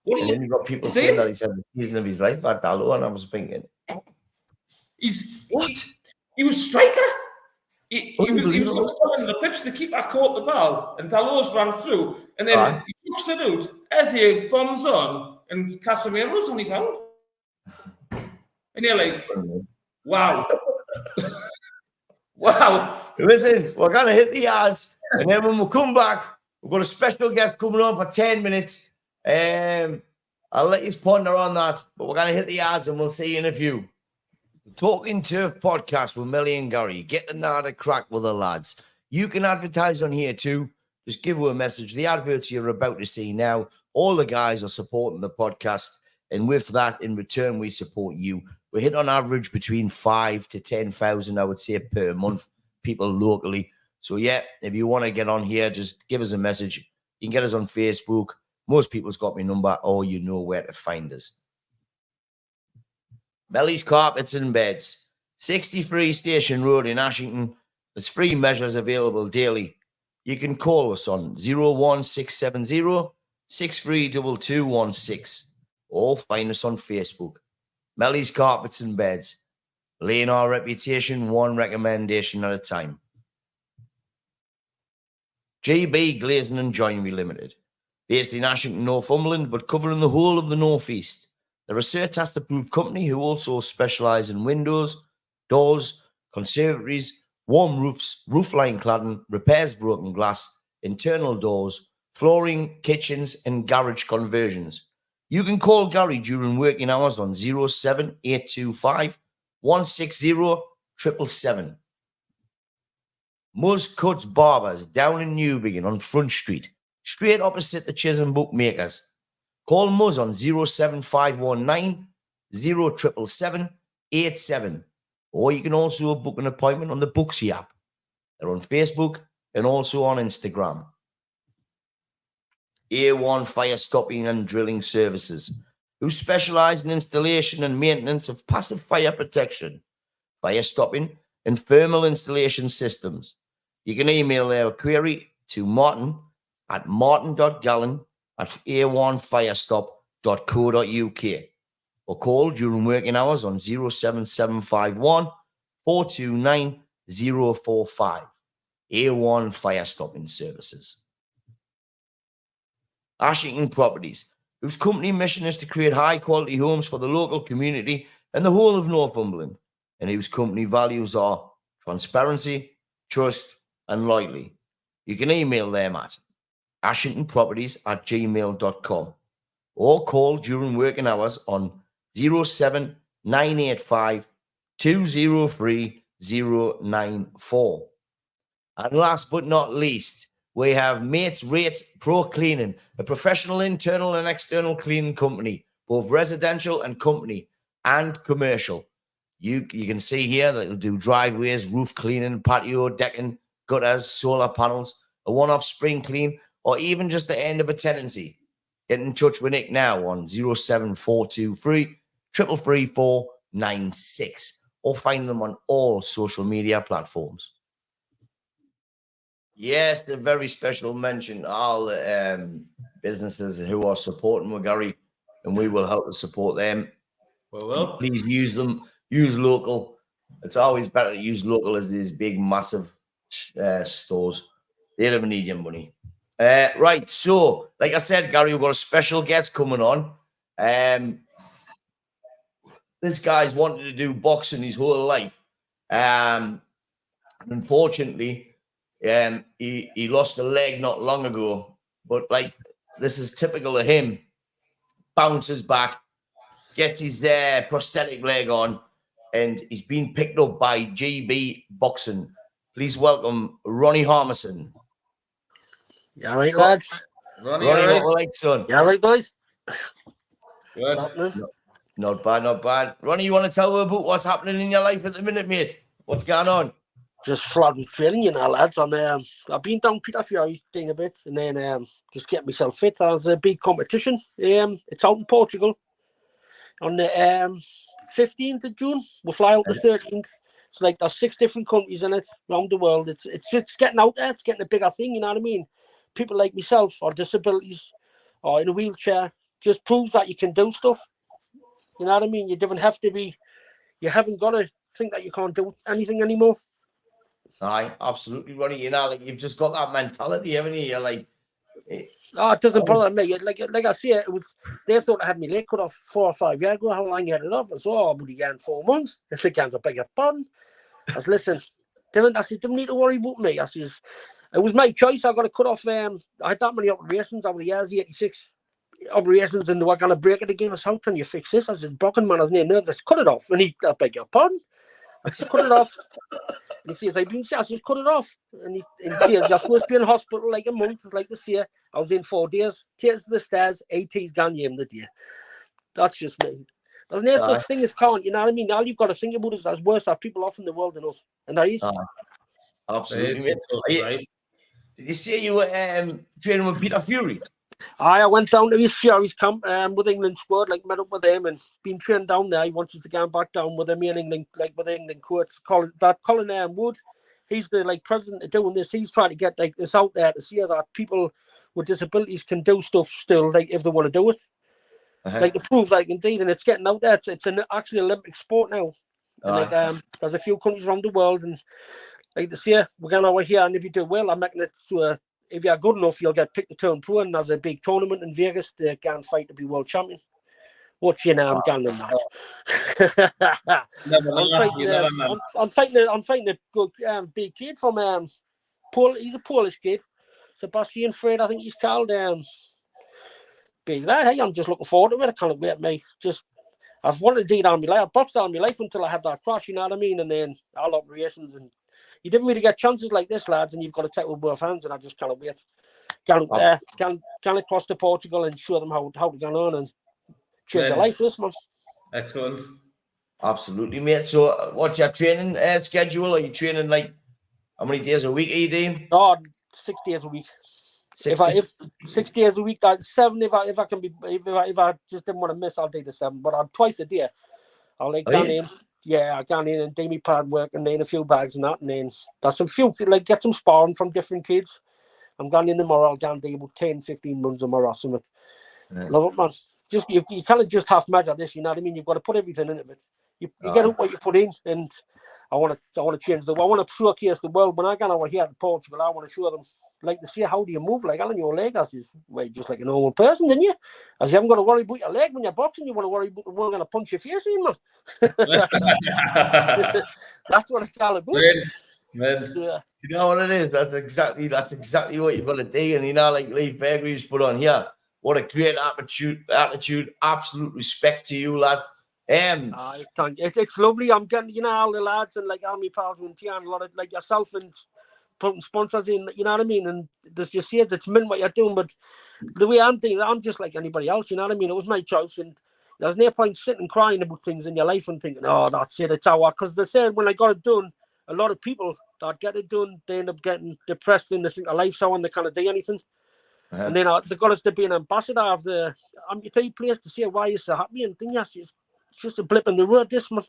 What and then you've got people saying that he's had the season of his life at Dalot, and I was thinking, he was striker. He was on the pitch, the keeper caught the ball, and Dalot's ran through, and then he chucks it out. Eze bombs on, and Casemiro's on his own. And you're like, wow. Wow. Listen, we're going to hit the ads, and then when we come back, we've got a special guest coming on for 10 minutes. I'll let you ponder on that, but we're going to hit the ads, and we'll see you in a few. Talking Turf podcast with Millie and Gary. Getting that a crack with the lads. You can advertise on here too. Just give her a message. The adverts you're about to see now, all the guys are supporting the podcast. And with that, in return, we support you. We hit on average between 5,000 to 10,000, I would say, per month, people locally. So yeah, if you want to get on here, just give us a message. You can get us on Facebook. Most people's got my number, or you know where to find us. Melly's Carpets and Beds, 63 Station Road in Ashington. There's free measures available daily. You can call us on 01670 632216 or find us on Facebook. Melly's Carpets and Beds, laying our reputation one recommendation at a time. GB Glazing and Joinery Limited, based in Ashington, Northumberland, but covering the whole of the Northeast. They're a CERTAS-approved company who also specialise in windows, doors, conservatories, warm roofs, roofline cladding, repairs broken glass, internal doors, flooring, kitchens and garage conversions. You can call Gary during working hours on 07825 160 777. Muzz Cuts Barbers down in Newbiggin on Front Street, straight opposite the Chisholm Bookmakers. Call Muzz on 07519 077 87. Or you can also book an appointment on the Booksy app. They're on Facebook and also on Instagram. A1 Fire Stopping and Drilling Services. who specialise in installation and maintenance of passive fire protection, fire stopping, and thermal installation systems. You can email their query to martin.gallen@a1firestop.co.uk or call during working hours on 07751 429 045. A1 Fire Stopping Services. Ashington Properties, whose company mission is to create high-quality homes for the local community and the whole of Northumberland, and whose company values are transparency, trust, and loyalty. You can email them at ashingtonproperties@gmail.com or call during working hours on 07985 203 094. And last but not least, we have Mates Rates Pro Cleaning, a professional internal and external cleaning company, both residential and company and commercial. You can see here that they'll do driveways, roof cleaning, patio decking, gutters, solar panels, a one-off spring clean, or even just the end of a tenancy. Get in touch with Nick now on 07423 33496 or find them on all social media platforms. Yes, the very special mention, all businesses who are supporting Gary, and we will help to support them. Well. Please use them. Use local. It's always better to use local as these big, massive stores. They don't need your money. Right, so, like I said, Gary, we've got a special guest coming on. This guy's wanted to do boxing his whole life. Unfortunately, he lost a leg not long ago, but like this is typical of him. Bounces back, gets his prosthetic leg on, and he's been picked up by GB Boxing. Please welcome Ronnie Harmison. You all right, lads? Ronnie, what we like, son? You all right, boys? Good. Not bad, not bad. Ronnie, you want to tell us about what's happening in your life at the minute, mate? What's going on? Just flat with training, you know, lads. I've been down Peter Fury's thing a bit, and then just get myself fit. There's a big competition. It's out in Portugal on the 15th of June. We'll fly out the 13th. It's like there's 6 different countries in it around the world. It's getting out there. It's getting a bigger thing. You know what I mean? People like myself or disabilities or in a wheelchair just proves that you can do stuff. You know what I mean? You don't have to be. You haven't got to think that you can't do anything anymore. Aye, absolutely, Ronnie. You know, like you've just got that mentality, haven't you? You're like, it doesn't bother me. Like I say, it was they thought I had my leg cut off 4 or 5 years ago. How long you had it off? I said, oh, but again 4 months. The guys a bigger pun. I said, listen, don't need to worry about me. I says, it was my choice. I got to cut off. I had that many operations over the years, 86 operations, and they were going to break it again. I said, how can you fix this? I said, broken man, I was near nervous. Cut it off. And he, I beg your pardon. I said, cut it off. And he says, I've been sick. I said, cut it off. And he says, you're supposed to be in hospital like a month, like this year. I was in 4 days. Tears to the stairs, 80's gone the day. That's just me. There's no such thing as can't, you know what I mean? All you've got to think about is there's worse people off in the world than us. And there is. Absolutely. Did you say you were training with Peter Fury? I went down to his Fury's camp with England squad, like met up with him and been trained down there. He wants us to go back down with him in England, like with England coach Colin Wood. He's the president of doing this. He's trying to get this out there to see that people with disabilities can do stuff still, if they want to do it. To prove indeed, and it's getting out there. It's actually Olympic sport now. And there's a few countries around the world, and this year we're going over here, and if you do well, I'm making it to if you're good enough, you'll get picked to turn pro, and there's a big tournament in Vegas to go and fight to be world champion. Watch you now, I'm going on that. I'm fighting a good big kid from he's a Polish kid, Sebastian Fred, I think he's called. Big lad, hey, I'm just looking forward to it. I can't wait, mate. I've wanted to do it all my life. I boxed all my life until I had that crash, you know what I mean? And then all operations, and you didn't really get chances like this, lads, and you've got to take with both hands, and I just can't wait. Can across to Portugal and show them how to get on and change their life, this man. Excellent. Absolutely, mate. So what's your training schedule? Are you training how many days a week are you doing? 6 days a week. If 6 days a week, like 7. If I can be, if I just didn't want to miss, I'll do the 7. But I'm twice a day. I'll like go in. Yeah, I go in and do my pad work and then a few bags and that, and then that's some few like get some sparring from different kids. I'm going in tomorrow. I'll go and do about 10, 15 months tomorrow or something. Yeah. Love it, man. Just you kind of just half measure this, you know what I mean? You've got to put everything into it. You get out what you put in, and I want to change I want to showcase the world. When I go over here to Portugal, I want to show them, like, to see how do you move, like, on your leg. I says, well, just like a normal person, didn't you? I said, you haven't got to worry about your leg when you're boxing. You want to worry about the one going to punch your face in, man. That's what it's all about. You know what it is? That's exactly what you've got to do. And you know, like Lee Fairgreaves put on here, what a great attitude, absolute respect to you, lad. Thank you. It's lovely. I'm getting, you know, all the lads and like all my pals and a lot of like yourself and putting sponsors in, you know what I mean? And there's just here that's meant what you're doing, but the way I'm thinking, I'm just like anybody else, you know what I mean? It was my choice, and there's no point sitting crying about things in your life and thinking, oh, that's it, it's our, because they said when I got it done, a lot of people that get it done, they end up getting depressed and they think their life's so, and they can't do anything. And then they got us to be an ambassador of the amputee place to say why you're so happy and thing. Yes, it's just a blip in the road, this, man.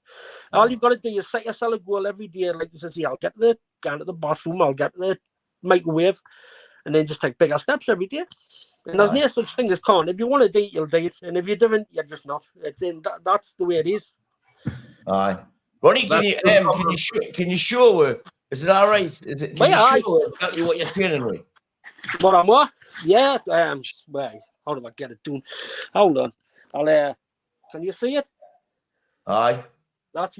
All you've got to do is set yourself a goal every day. Like you say, I'll get to the bathroom, I'll get to the microwave, and then just take bigger steps every day. And there's no such thing as can't. If you want to do it, you'll do it. And if you don't, you're just not. It's in that's the way it is. Aye. Ronnie, can you show her? Is it all right? Is it? Can you show her exactly what you're training with? What I'm what? Yeah. Well, how do I get it done? Hold on. I'll. Can you see it? Aye. That's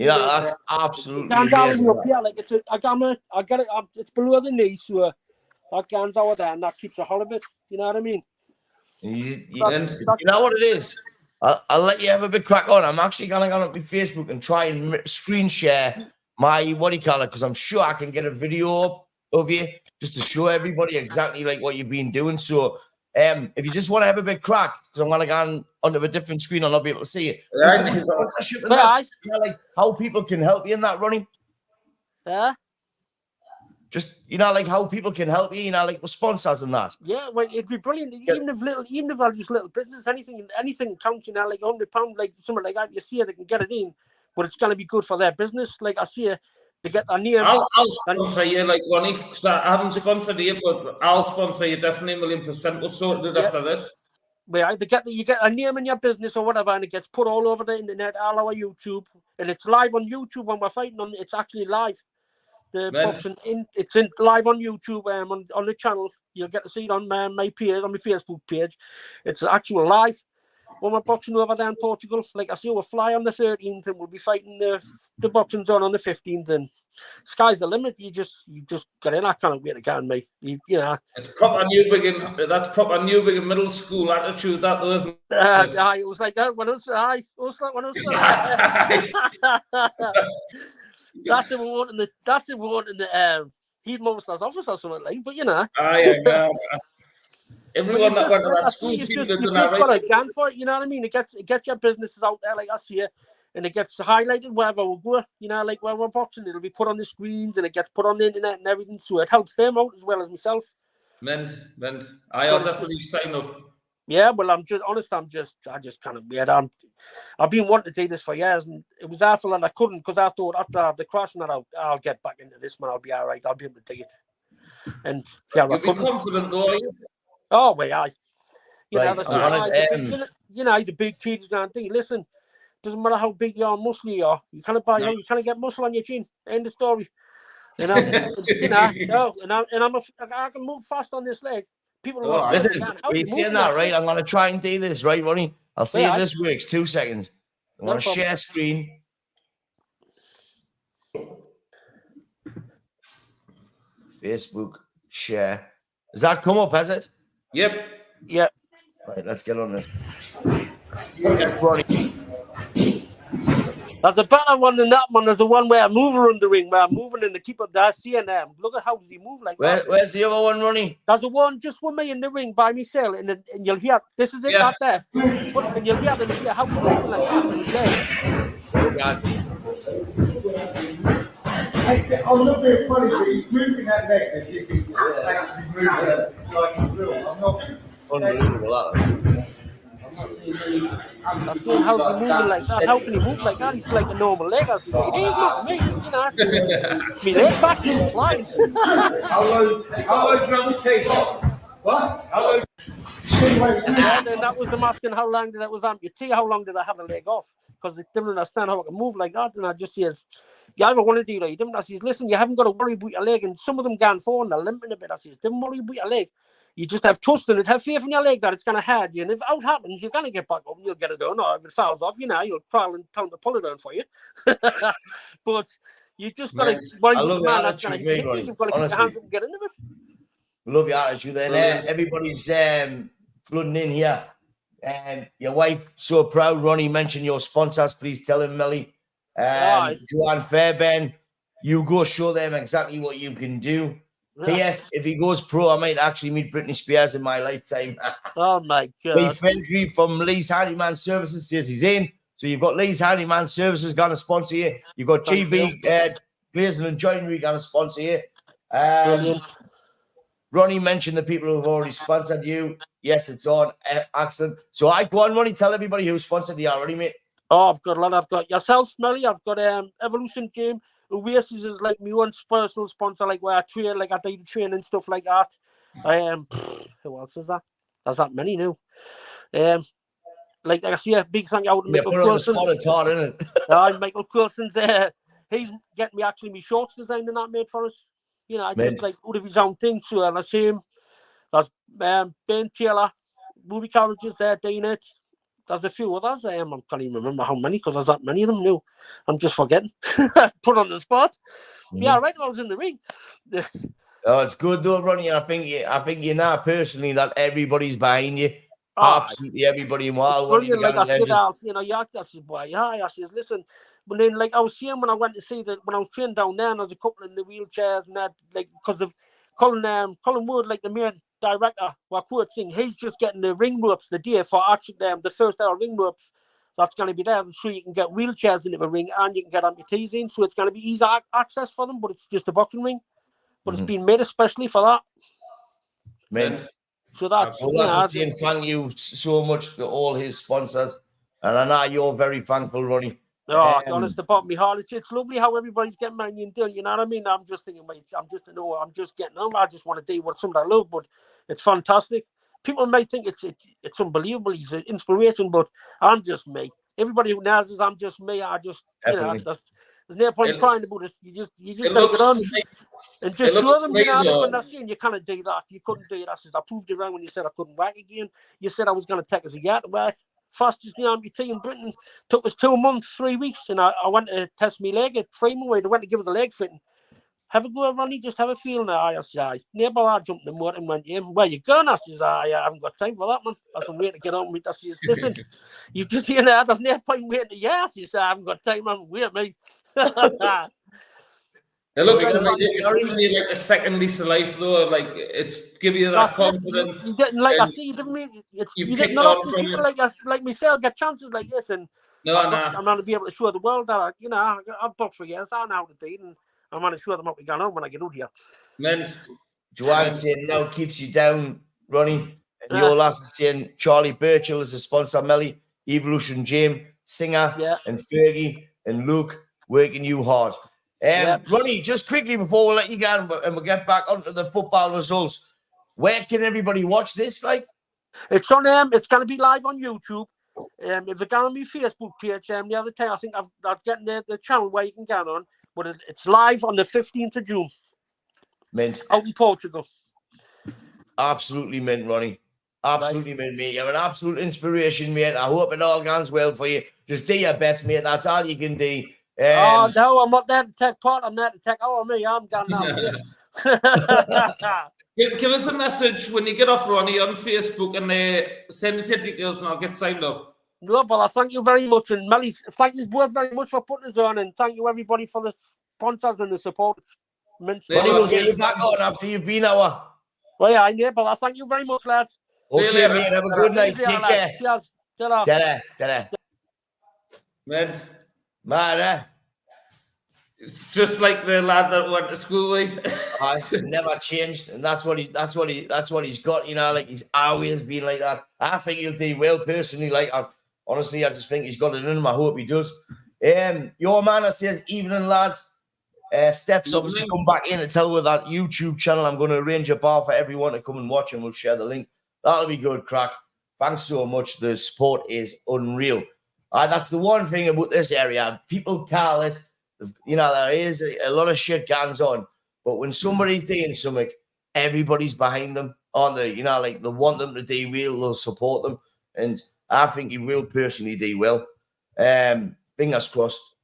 absolutely amazing. Up here, like I got it. It's below the knee, so that gan's over there, and that keeps a hold of it. You know what I mean? You know what it is? I'll let you have a bit crack on. I'm actually going to go on my Facebook and try and screen share my because I'm sure I can get a video up of you just to show everybody exactly like what you've been doing. So if you just want to have a bit crack, because I'm going to go onto a different screen, I'll not be able to see it. Like how people can help you in that, Ronnie. Yeah. Just like how people can help you, like with sponsors and that. Yeah, well, it'd be brilliant. Even if I just little business, anything counts, like £100, like something like that. You see it, they can get it in, but it's going to be good for their business. Like I see it, they get their name. I'll sponsor you, like Ronnie, because I haven't sponsored you, but I'll sponsor you definitely 1,000,000%. We'll sort it after this. Well, you get a name in your business or whatever, and it gets put all over the internet, all over YouTube, and it's live on YouTube when we're fighting on. It's actually live. The boxing it's live on YouTube on the channel. You'll get to see it on my page, on my Facebook page. It's actual live when we're boxing over there in Portugal. Like I say, we'll fly on the 13th and we'll be fighting the boxing zone on the 15th. And sky's the limit. You just got in. I can't wait to go on, mate. You know. It's proper Newbiggin. That's proper Newbiggin middle school attitude. That though, isn't it? It was like that when I was. That's if we want in the head master's office or something like. But you know. Everyone that went to that school seems to do that, right? Got a gun for it, you know what I mean? It gets your businesses out there like us here, and it gets highlighted wherever we go. You know, like when we're boxing, it'll be put on the screens and it gets put on the internet and everything. So it helps them out as well as myself. Meant. I'll definitely sign up. Yeah, well, I just kind of weird. I've been wanting to do this for years, and it was awful, and I couldn't because I thought after the crash, and I'll get back into this, man. I'll be all right. I'll be able to do it. And yeah, you'll be confident, though. Oh, well, you know, he's a big kid. He's going to think, listen, doesn't matter how big you are, muscle you are. You can't get muscle on your chin. End of story. And I can move fast on this leg. People listen, you're saying that, right? I'm going to try and do this, right, Ronnie? I'll see if this works. 2 seconds. I'm going to share screen. Facebook share. Does that come up, has it? Yep. Right, let's get on it. Ronnie. There's a better one than that one. There's the one where I move around the ring, where I'm moving and the keeper there, seeing them. Look at how does he move like that. Where's the other one, Ronnie? There's the one just with me in the ring by myself, and you'll hear, this is it right there. And you'll hear them how he's moving like that. Oh, God. I'm not being funny, but he's moving that leg as if it's actually moving like a real. I'm not. Unbelievable, that. I said, how's he moving like that? How can he move like that? He's like a normal leg. I said, it is not me. You know, me leg back isn't flying. How low is your rotation? What? How low? Yeah, then that was them asking how long did that was amputee, how long did I have a leg off? Because they didn't understand how I can move like that. And I just says, you ever want to do that? I says, listen, you haven't got to worry about your leg. And some of them going forward and they're limping a bit. I says, don't worry about your leg. You just have trust in it. Have faith in your leg that it's going to hurt you. And if out happens, you're going to get back up and you'll get it done. Or if it falls off, you'll crawl and tell them to pull it down for you. But you just got to worry about the man that's going to hit you. You've got to keep your hands up and get into it. Love your attitude. And everybody's flooding in here. And your wife, so proud. Ronnie mentioned your sponsors. Please tell him, Melly. Joanne Fairbairn, you go show them exactly what you can do. P.S. If he goes pro, I might actually meet Britney Spears in my lifetime. Oh, my God. Lee Fenry from Lee's Handyman Services says he's in. So you've got Lee's Handyman Services going to sponsor you. You've got GB Glazing and Joinery going to sponsor you. Ronnie mentioned the people who have already sponsored you. Yes, it's on. Excellent. So I go on, Ronnie, tell everybody who sponsored you already, mate. Oh, I've got a lot. I've got yourself, Melly. I've got Evolution Gym. Ol-ise is like my own personal sponsor, like where I train, like I do the training and stuff like that. Who else is that? There's that many now. Like I see a big thank you out to Michael Coulson. It's hard, isn't it? Michael Coulson's he's getting me actually my shorts designed and that made for us. I just like out of his own thing. So and I see him. There's Ben Taylor, Movie Carriages there doing it. There's a few others. I can't even remember how many because there's that many of them now. I'm just forgetting. Put on the spot. Yeah, right. I was in the ring. Oh, it's good though, Ronnie. I think you know personally that everybody's behind you. Absolutely everybody. Brilliant. Like I said, I said, boy, I says, listen. But then, like I was saying when I went to see that when I was training down there, and there's a couple in the wheelchairs and that, like because of Colin Wood, like the main director, what could thing, he's just getting the ring ropes the day for actually the first hour ring ropes that's going to be there, so you can get wheelchairs into the ring and you can get amputees in, so it's going to be easy access for them, but it's just a boxing ring, but it's been made especially for that. Mint. So that's saying thank you so much to all his sponsors, and I know you're very thankful, Ronnie. No, honest to bottom of my heart, it's lovely how everybody's getting money and doing. You know what I mean? I'm just thinking, mate, I'm just getting on. I just want to do what something I love, but it's fantastic. People might think it's unbelievable. He's an inspiration, but I'm just me. Everybody who knows this, I'm just me. I just there's no point crying about it. You just gotta get on and just show them. When they're saying you can't do that, you couldn't do it. I says I proved you wrong when you said I couldn't work again. You said I was going to take us a year to work. Fastest amputee in Britain took us 2 months, 3 weeks, and I went to test my leg at Freeman. They went to give us a leg fitting. Have a go, Ronnie, just have a feel now. I said, neighbour, I jumped in the motor and went, where you going? I says, I haven't got time for that, man. I said, wait to get on with it. I says, listen, you just hear that, there's no point waiting to I says, I haven't got time, man. Wait, mate. It looks to me like a second lease of life, though. Like it's give you that confidence. You didn't like I see. You didn't really. You didn't know people like myself get chances like this, and I'm going to be able to show the world that I've boxed for years. I know how to do it, and I'm going to show them what we got on when I get out here. Joanne saying now keeps you down, Ronnie. And your last is saying Charlie Birchall is a sponsor, Melly, Evolution Gym, Singer, and Fergie and Luke working you hard. Ronnie, just quickly before we let you go and we'll get back onto the football results, where can everybody watch this? Like, it's on it's going to be live on YouTube. If it's on my Facebook page, the other time I think I've getting the channel where you can get on, but it's live on the 15th of June. Mint. Out in Portugal. Absolutely mint, Ronnie. Absolutely mint, mate. You're an absolute inspiration, mate. I hope it all goes well for you. Just do your best, mate. That's all you can do. No, I'm not there to take part. I'm there to take me. I'm gone now. Give us a message when you get off, Ronnie, on Facebook and send us your details and I'll get signed up. No, but I thank you very much. And Melly, thank you both very much for putting us on. And thank you, everybody, for the sponsors and the support. Ronnie, we'll get you back on after you've been our. Well, yeah, I know, but I thank you very much, lads. Okay, mate. Have a good night. Take care. Cheers. Ta-da. Man. Man, It's just like the lad that went to school with. Never changed, and that's what he's got. You know, like he's always been like that. I think he'll do well personally. Like, honestly, I just think he's got it in him. I hope he does. Your man says, evening lads. Steph's obviously come back in to tell her that YouTube channel. I'm going to arrange a bar for everyone to come and watch, and we'll share the link. That'll be good, crack. Thanks so much. The support is unreal. That's the one thing about this area. People call it, you know, there is a lot of shit goes on, but when somebody's doing something, everybody's behind them, aren't they? You know, like they want them to do well, they'll support them, and I think he will personally do well. Fingers crossed,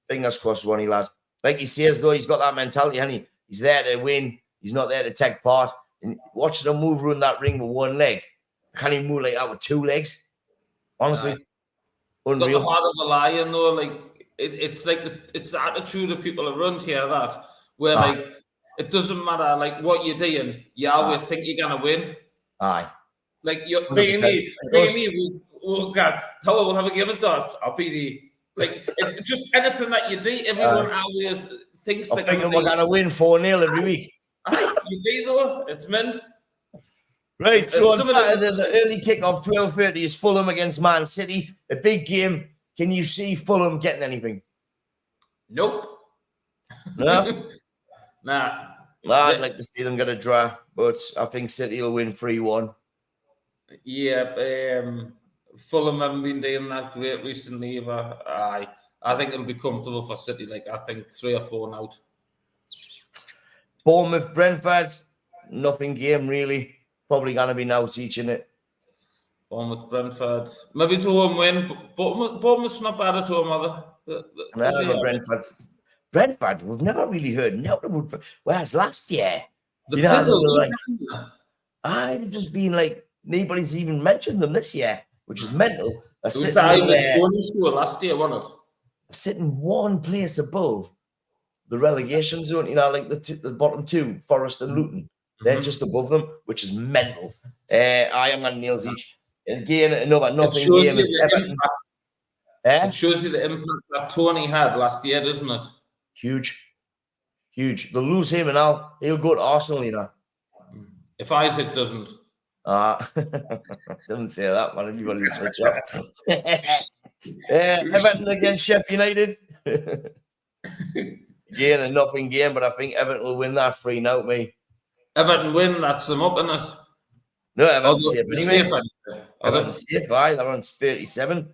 Ronnie lad. Like he says, though, he's got that mentality, and he's there to win. He's not there to take part. And watching him move around that ring with one leg, I can't even move like that with two legs. Honestly, unreal. Got the heart of a lion, though. Like it's like it's the attitude of people around here that where like it doesn't matter like what you're doing, you always think you're gonna win. Aye. Like you're me, we'll have a game of darts. I'll be the. Like just anything that you do, everyone always thinks they're going to win 4-0 every week. You do though, it's meant. Right, so on Saturday, the early kickoff, 12:30 is Fulham against Man City. A big game. Can you see Fulham getting anything? Nope. No? Nah. I'd like to see them get a draw, but I think City will win 3-1. Yeah, Fulham haven't been doing that great recently either. I think it'll be comfortable for City. Like I think 3 or 4 out. Bournemouth, Brentford, nothing game really. Probably gonna be now teaching it. Bournemouth, Brentford, maybe it's a home win. But Bournemouth's not bad at home, are they? Brentford, we've never really heard nothing about. Whereas last year, I've just been like nobody's even mentioned them this year, which is mental. It was the last year, wasn't it? Sitting one place above the relegation zone, you know, like the bottom two, Forest and Luton. They're just above them, which is mental. I am on nails each. Again, another nothing game is Everton. It shows you the impact that Tony had last year, doesn't it? Huge. They'll lose him and he'll go to Arsenal, you know. If Isaac doesn't. Didn't say that, man. Everybody will switch off. Everton against Sheffield United. Again, a nothing game, but I think Everton will win that 3-0, me. Everton win, that's them up, isn't it? No, Everton's safe anyway. Everton's safe, aye. They're on 37.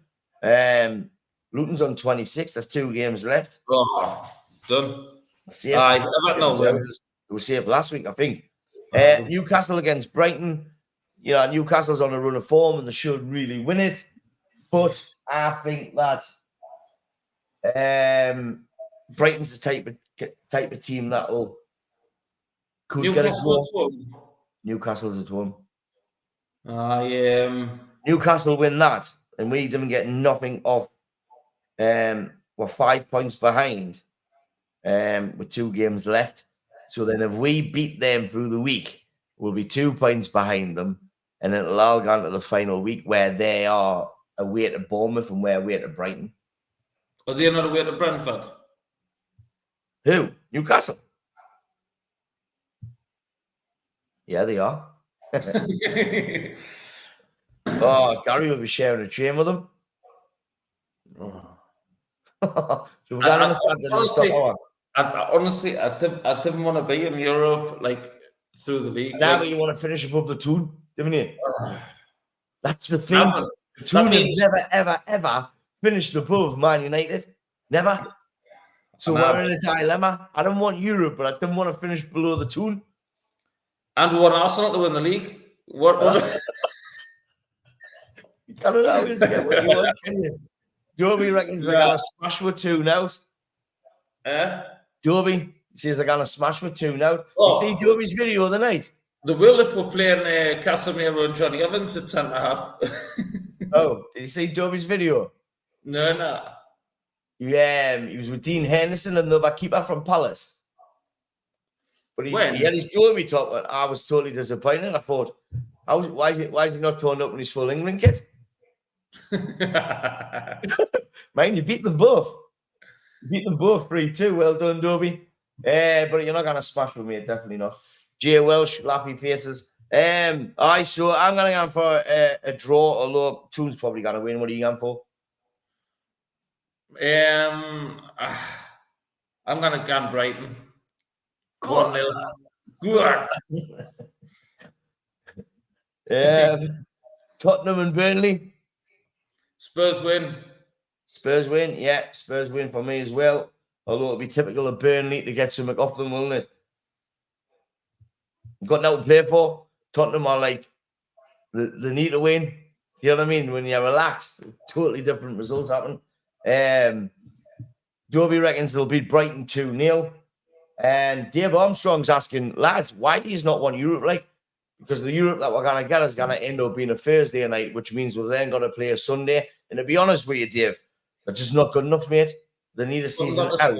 Luton's on 26. There's 2 games left. Oh, done. Safe. Aye, Everton will win. It was safe last week, I think. Newcastle against Brighton. You know, Newcastle's on a run of form and they should really win it. But I think that Brighton's the type of team that could get a goal. Newcastle's at home. Newcastle win that, and we didn't get nothing off. We're 5 points behind with 2 games left. So then if we beat them through the week, we'll be 2 points behind them, and it'll all go on to the final week where they are away to Bournemouth and we're away to Brighton. Are they not away to Brentford? Who? Newcastle? Yeah, they are. Oh, Gary will be sharing a train with them. So we're going to stop on. Honestly, I didn't want to be in Europe, like through the league. Now you want to finish above the Toon, didn't you? That's the thing. The Toon have never, ever finished above Man United. Never. So we're in a dilemma. I don't want Europe, but I didn't want to finish below the Toon. And we want Arsenal to win the league. What? You can't always get what you want, can you? Joby reckons they're going to smash with 2 now. Joby says they're going to smash with 2 now. You see Joby's video the night? They will if we're playing Casemiro and Johnny Evans at centre half. Oh, did you see Joby's video? No. He was with Dean Henderson, another keeper from Palace. But he had his Joby top, and I was totally disappointed. I thought, why is he not turned up in his full England kit? Man, you beat them both. Beat them both 3-2. Well done, Dobie. But you're not going to smash with me, definitely not. Jay Welsh, laughy faces. Aye, so I'm going to go for a draw, although Toon's probably going to win. What are you going for? I'm going to go Brighton. Go on. 1-0. Good. Tottenham and Burnley. Spurs win. Spurs win. Yeah, Spurs win for me as well. Although it'll be typical of Burnley to get something off them, won't it? Got nothing to play for. Tottenham are like, they need to win. You know what I mean? When you're relaxed, totally different results happen. Dobie reckons they'll beat Brighton 2-0. And Dave Armstrong's asking, lads, why do you not want Europe? Like, because the Europe that we're going to get is going to end up being a Thursday night, which means we're then going to play a Sunday. And to be honest with you, Dave, they're just not good enough, mate. They need a season out.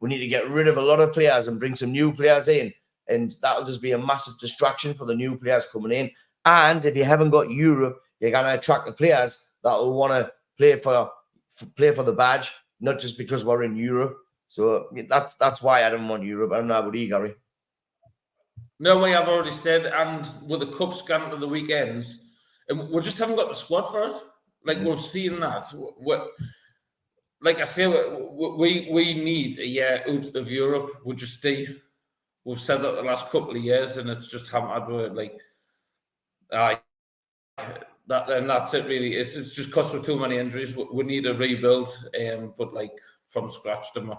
We need to get rid of a lot of players and bring some new players in. And that'll just be a massive distraction for the new players coming in. And if you haven't got Europe, you're going to attract the players that will want to play for the badge, not just because we're in Europe. So that's why I don't want Europe. I don't know about you, Gary. No way, I've already said, and with the cups going to the weekends, and we just haven't got the squad for it. Like, we've seen that. Like I say, we need a year out of Europe. We've said that the last couple of years, and it's just haven't had that's it really. It's just cost for too many injuries. We need a rebuild, but like from scratch, don't we?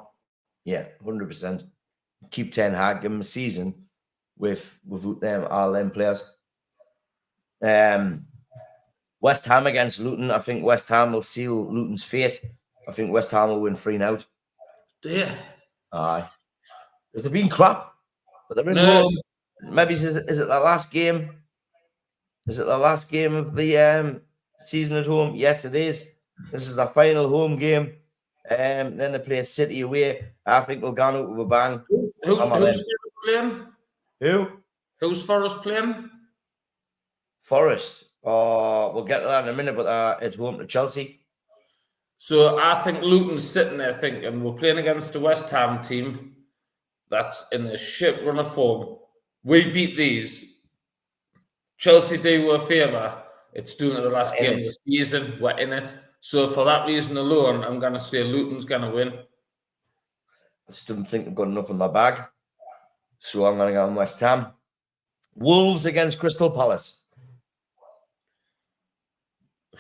Yeah, 100%. Keep Ten Hag, give him a season with them, all them players. West Ham against Luton. I think West Ham will seal Luton's fate. I think West Ham will win 3-0. Yeah. Aye. Has there been crap? But they're in home. Maybe is it the last game? Is it the last game of the season at home? Yes, it is. This is the final home game. Then they play City away. I think they'll go out with a bang. Who's playing? Who? Who's Forest playing? Forest. Oh, we'll get to that in a minute, but at home to Chelsea. So I think Luton's sitting there thinking, we're playing against a West Ham team that's in a shit run of form. We beat these. Chelsea do a favour. It's doing it the last game of the season. We're in it. So for that reason alone, I'm going to say Luton's going to win. I just don't think they've got enough in my bag. So I'm going to go on West Ham. Wolves against Crystal Palace.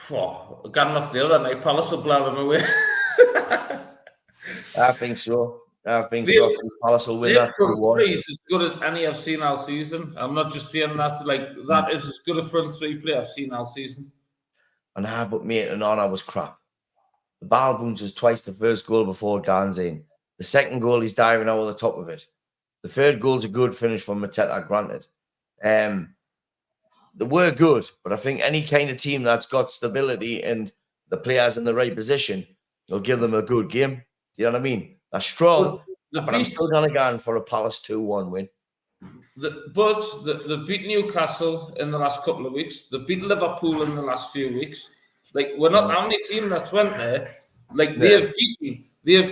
Got enough the other night. Palace will blow them away. I think so. Palace will win that. Front three is as good as any I've seen all season. I'm not just saying that. Like, that is as good a front three play I've seen all season. And but mate, and Honor was crap. The Balboons was twice the first goal before Ganzin. The second goal, he's diving over the top of it. The third goal's a good finish from Mateta, granted. They were good, but I think any kind of team that's got stability and the players in the right position will give them a good game. You know what I mean? They're strong, but I'm still going to go for a Palace 2-1 win. They've beat Newcastle in the last couple of weeks. They've beat Liverpool in the last few weeks. Like, we're not the only team that's went there. Like, they have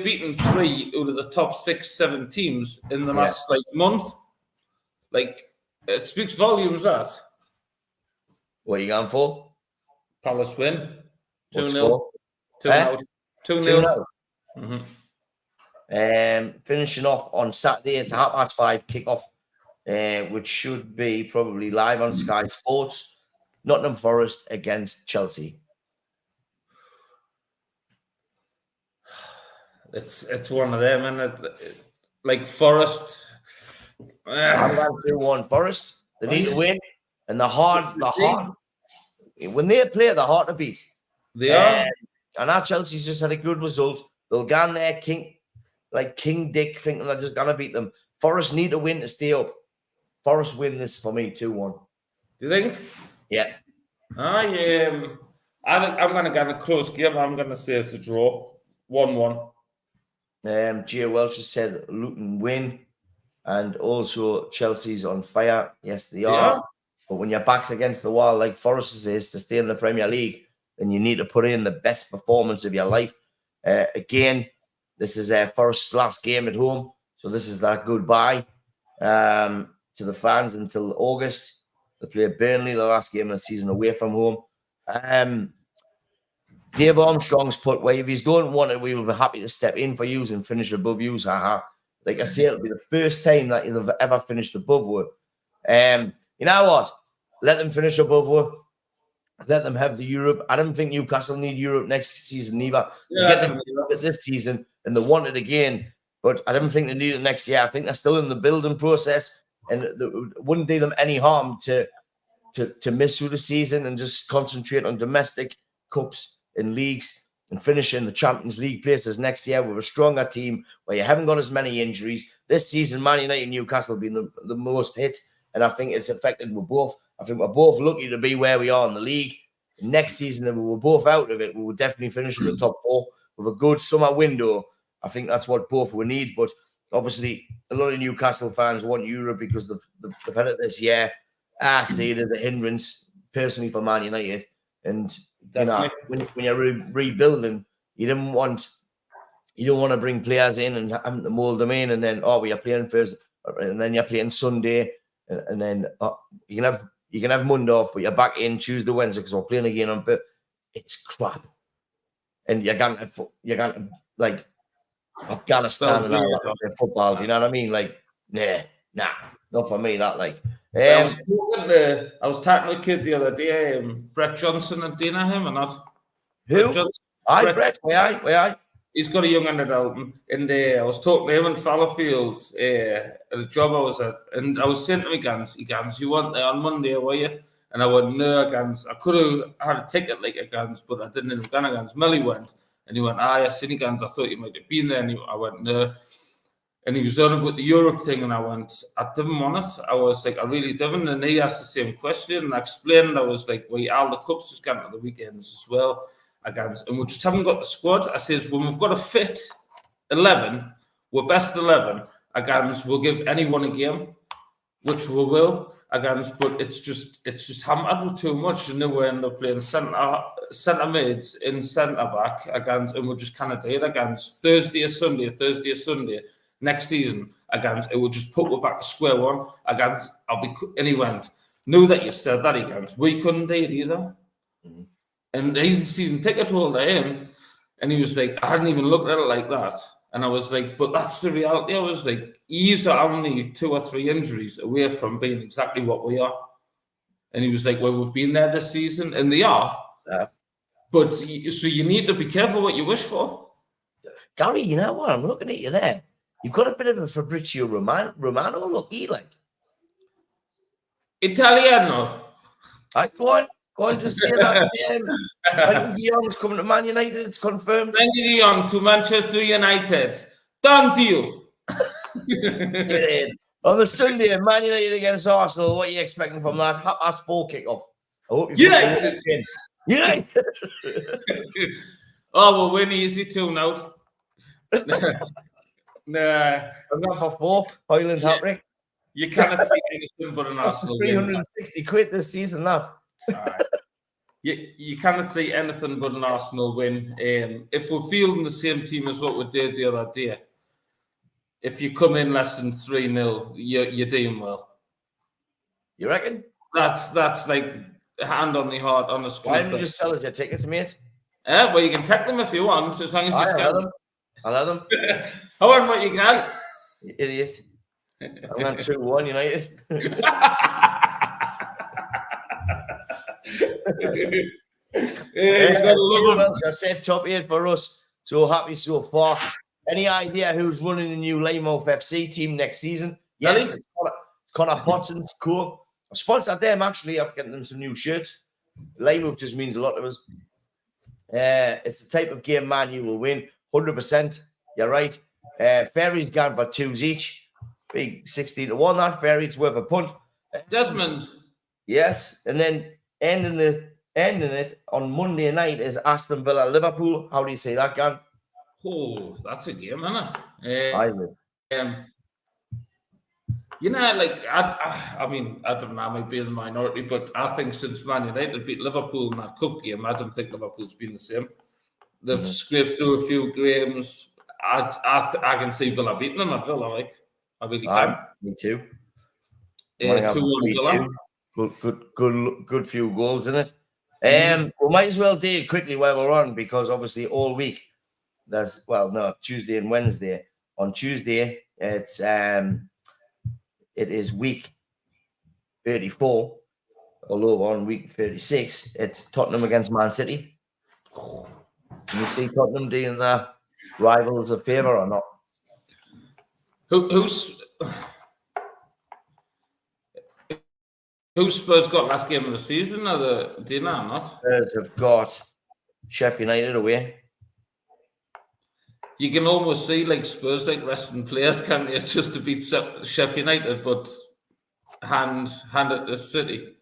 beaten 3 out of the top 6-7 teams in the last month. Like, it speaks volumes, that. What are you going for? Palace win. 2-0. 2-0. Finishing off on Saturday, it's a 5:30 kickoff, which should be probably live on Sky Sports. Nottingham Forest against Chelsea. It's one of them, and like Forest. I'm going to 2-1 Forest. They need to win, and the hard. When they play, they're hard to beat. They are. And our Chelsea's just had a good result. They'll go in there, King Dick, thinking they're just gonna beat them. Forest need to win to stay up. Forest win this for me, 2-1. Do you think? Yeah. I think I'm gonna get a close game. I'm gonna say it's a draw, 1-1. Gia Welch has said Luton win, and also Chelsea's on fire. Yes, they are. But when your back's against the wall, like Forest is to stay in the Premier League, then you need to put in the best performance of your life. Again, This is their first last game at home. So this is that goodbye to the fans until August. They play Burnley, the last game of the season away from home. Dave Armstrong's put, well, if you don't want it, we will be happy to step in for you and finish above you. Haha. Like I say, it'll be the first time that you'll have ever finished above you. You know what? Let them finish above you. Let them have the Europe. I don't think Newcastle need Europe next season either. Yeah, they get it this season and they want it again, but I don't think they need it next year. I think they're still in the building process, and it wouldn't do them any harm to miss through the season and just concentrate on domestic cups and leagues and finish in the Champions League places next year with a stronger team where you haven't got as many injuries. This season, Man United and Newcastle have been the most hit, and I think it's affected with both. I think we're both lucky to be where we are in the league. Next season, if we were both out of it, we would definitely finish in the top 4 with a good summer window. I think that's what both we need. But obviously, a lot of Newcastle fans want Europe because they've had it this year. I see it as a hindrance, personally, for Man United. And you know, when you're rebuilding, you don't want to bring players in and have to mold them in, and then we are playing Thursday, and then you're playing Sunday, and then you can have Monday off, but you're back in Tuesday, Wednesday because we're playing again on. But it's crap, and you're going to like Afghanistan and all that football. Do you know what I mean? Like, nah, not for me. That like. I was talking to a kid the other day, Brett Johnson, and do you know him or not? Who? Brett. Where? He's got a young under Dalton, and I was talking to him in Fallowfield at a job I was at, and I was saying to him, Gans, you weren't there on Monday, were you? And I went, no, Gans. I could have had a ticket like a Gans, but I didn't end up going Gans. Millie went, and he went, I seen Gans. I thought you might have been there, and I went, no. And he was on about the Europe thing, and I went, I didn't want it. I was like, I really didn't. And he asked the same question, and I explained. I was like, well, all the cups is going to the weekends as well. And we just haven't got the squad. I says, when we've got a fit 11, we're best 11. We'll give anyone a game, which we will. But it's just hammered with too much, and then we end up playing centre mids in centre back and we'll just kind of do it Thursday or Sunday. Next season, it will just put me back to square one. And he went, know that you said that, we couldn't do it either. Mm-hmm. And he's a season ticket holder in, and he was like, I hadn't even looked at it like that. And I was like, but that's the reality. I was like, he's only 2 or 3 injuries away from being exactly what we are. And he was like, well, we've been there this season, and they are. Yeah. But so you need to be careful what you wish for. Gary, you know what? I'm looking at you there. You've got a bit of a Fabrizio Romano look, like. Italiano. Go on, just say that. Frankie de Jong's coming to Man United. It's confirmed. Frankie de Jong to Manchester United. Done deal. On the Sunday, Man United against Arsenal. What are you expecting from that? 4:30 kickoff. I hope United. We'll win easy 2-0. Nah. I'm not for 4. Highland hat-trick. You cannot see anything but an Arsenal win. 360 quid this season, that. You cannot see anything but an Arsenal win. If we're fielding the same team as what we did the other day, if you come in less than 3-0, you're doing well. You reckon? That's like hand on the heart, honest truth. Why don't you just sell us your tickets, mate? Well, you can take them if you want, as long as you scan them. I'll have them. I want what you can. You idiot. I'm going 2-1 United. I said top 8 for us. So happy so far. Any idea who's running the new Lymouth FC team next season? Yes, it's Connor Pottson's cool. I've sponsored them actually. I've getting them some new shirts. Lymouth just means a lot to us. It's the type of game Man U will win. 100%. You're right. Ferry's gone for 2s each. Big 16-1. That Ferry's worth a punt. Desmond. Yes, and then ending it on Monday night is Aston Villa Liverpool. How do you say that, Gan? Oh, that's a game, isn't it? I mean, I don't know, I might be in the minority, but I think since Man United beat Liverpool in that cup game, I don't think Liverpool's been the same. They've scraped through a few games. I can see Villa beating them at Villa. Like, I really can. Me too. 2-1 Villa. Good few goals in it. We might as well do it quickly while we're on, because obviously all week there's Tuesday and Wednesday. On Tuesday, it is week 34, although on week 36, it's Tottenham against Man City. Can you see Tottenham doing the rivals a favour or not? Who's Spurs got last game of the season? Do you know or not? Spurs have got Sheffield United away. You can almost see like Spurs like resting players, can't you? Just to beat Sheffield United, but hand it to City.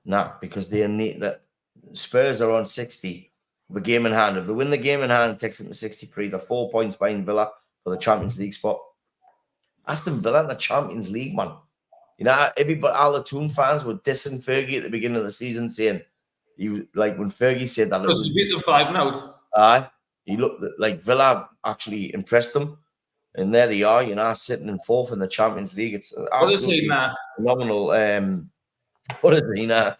No, because they need that. Spurs are on 60 with a game in hand. If they win the game in hand, it takes them to 63. They're 4 points behind Villa for the Champions League spot. Aston Villa in the Champions League, man. You know, all the Toon fans were dissing Fergie at the beginning of the season, saying when Fergie said that. Because he beat them 5-0. Aye. He looked like Villa actually impressed them. And there they are, sitting in fourth in the Champions League. It's absolutely phenomenal. What is he now?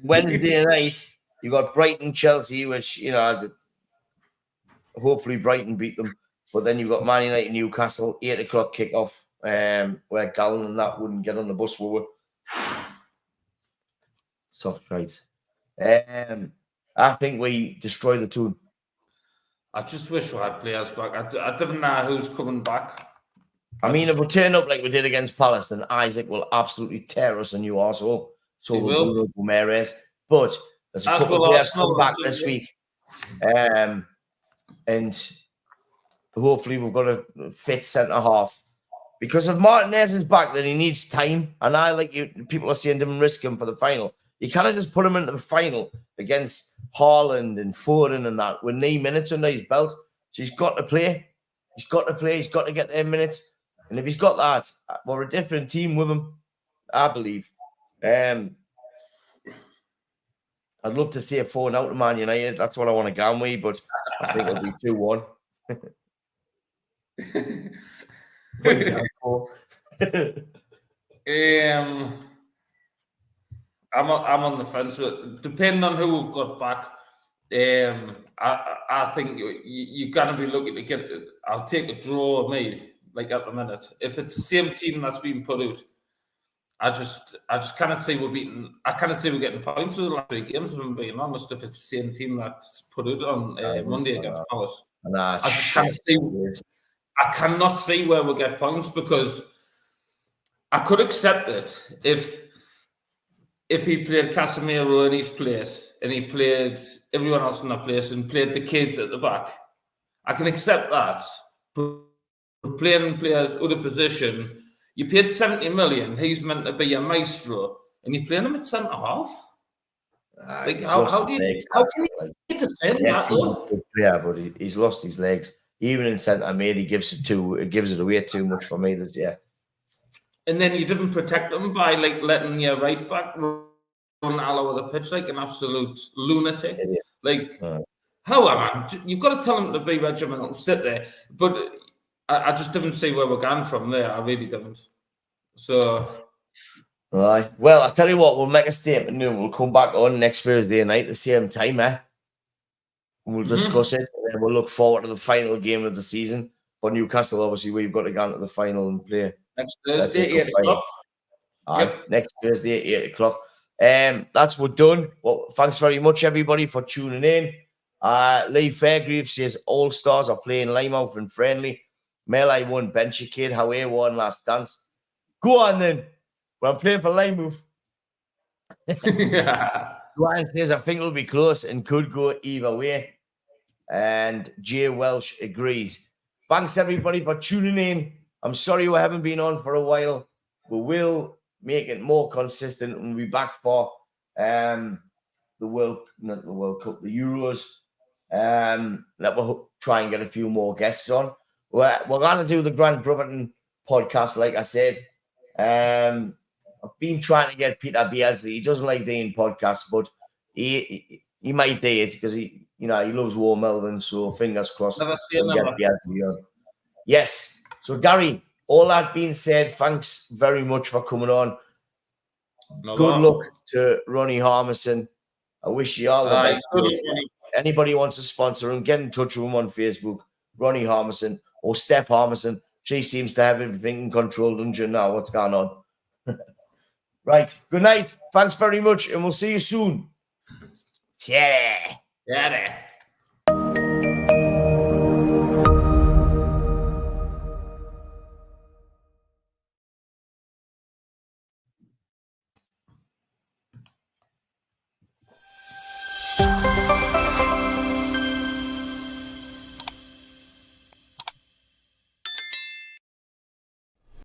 Wednesday night, you got Brighton, Chelsea, which, hopefully Brighton beat them. But then you've got Man United, Newcastle, 8 o'clock kickoff, where Gallen and that wouldn't get on the bus, were we? Soft rights. I think we destroy the Toon. I just wish we had players back. I don't know who's coming back. I mean, if we turn up like we did against Palace, then Isaac will absolutely tear us a new arsehole. So will Bruno Gomes. But there's a couple of players come back this week. And hopefully we've got a fit centre-half. Because if Martinez is back, then he needs time. And people are saying to risk him for the final. You can't just put him into the final against Haaland and Foden and that with 9 minutes under his belt. So he's got to play. He's got to get their minutes. And if he's got that, we're a different team with him, I believe. I'd love to see a 4-0 out of Man United. That's what I want to go with, but I think it'll be 2-1. I'm on the fence. Depending on who we've got back, I think you're gonna be looking to get. I'll take a draw, me, like at the minute. If it's the same team that's being put out, I just cannot say we're beating. I cannot say we're getting points for the last 3 games. If I'm being honest, if it's the same team that's put out on Monday against Palace, I cannot see where we'll get points, because I could accept it if he played Casemiro in his place and he played everyone else in that place and played the kids at the back. I can accept that. But playing players out of position, you paid 70 million, he's meant to be your maestro, and you're playing him at centre-half? How can you defend that? He's a good player, but he's lost his legs. Even in centre-mid, he gives it away too much for me this year. And then you didn't protect them by letting your right back run all over the pitch like an absolute lunatic. How man? You've got to tell him to be regimental and sit there. But I just didn't see where we're going from there. I really didn't. So, right. Well, I'll tell you what. We'll make a statement and we'll come back on next Thursday night at the same time, And we'll discuss it, and then we'll look forward to the final game of the season for Newcastle. Obviously, we've got to go into the final and play. Next Thursday, 8 o'clock. Next Thursday, 8 o'clock. That's we're done. Well, thanks very much, everybody, for tuning in. Lee Fairgreave says All Stars are playing Limehouse and friendly. Melee won bench a kid. How he won last dance. Go on then. Well, I'm playing for Limehouse. Ryan says I think it'll be close and could go either way. And Jay Welsh agrees. Thanks everybody for tuning in. I'm sorry we haven't been on for a while. We will make it more consistent and we'll be back for the Euros. That we'll try and get a few more guests on. We're going to do the Grant Brotherton podcast, like I said. I've been trying to get Peter Beardsley. He doesn't like doing podcasts, but he might do it because he he loves War Melbourne, so fingers crossed. Never say he'll get never. the LP on. Yes. So Gary, all that being said, thanks very much for coming on. No Good bother. luck to Ronnie Harmison. I wish you all the Aye, best. good luck, Ronnie. Anybody wants to sponsor him, get in touch with him on Facebook, Ronnie Harmison or Steph Harmison. She seems to have everything in control, doesn't she, now? What's going on? Right. Good night. Thanks very much, and we'll see you soon. Yeah. Yeah.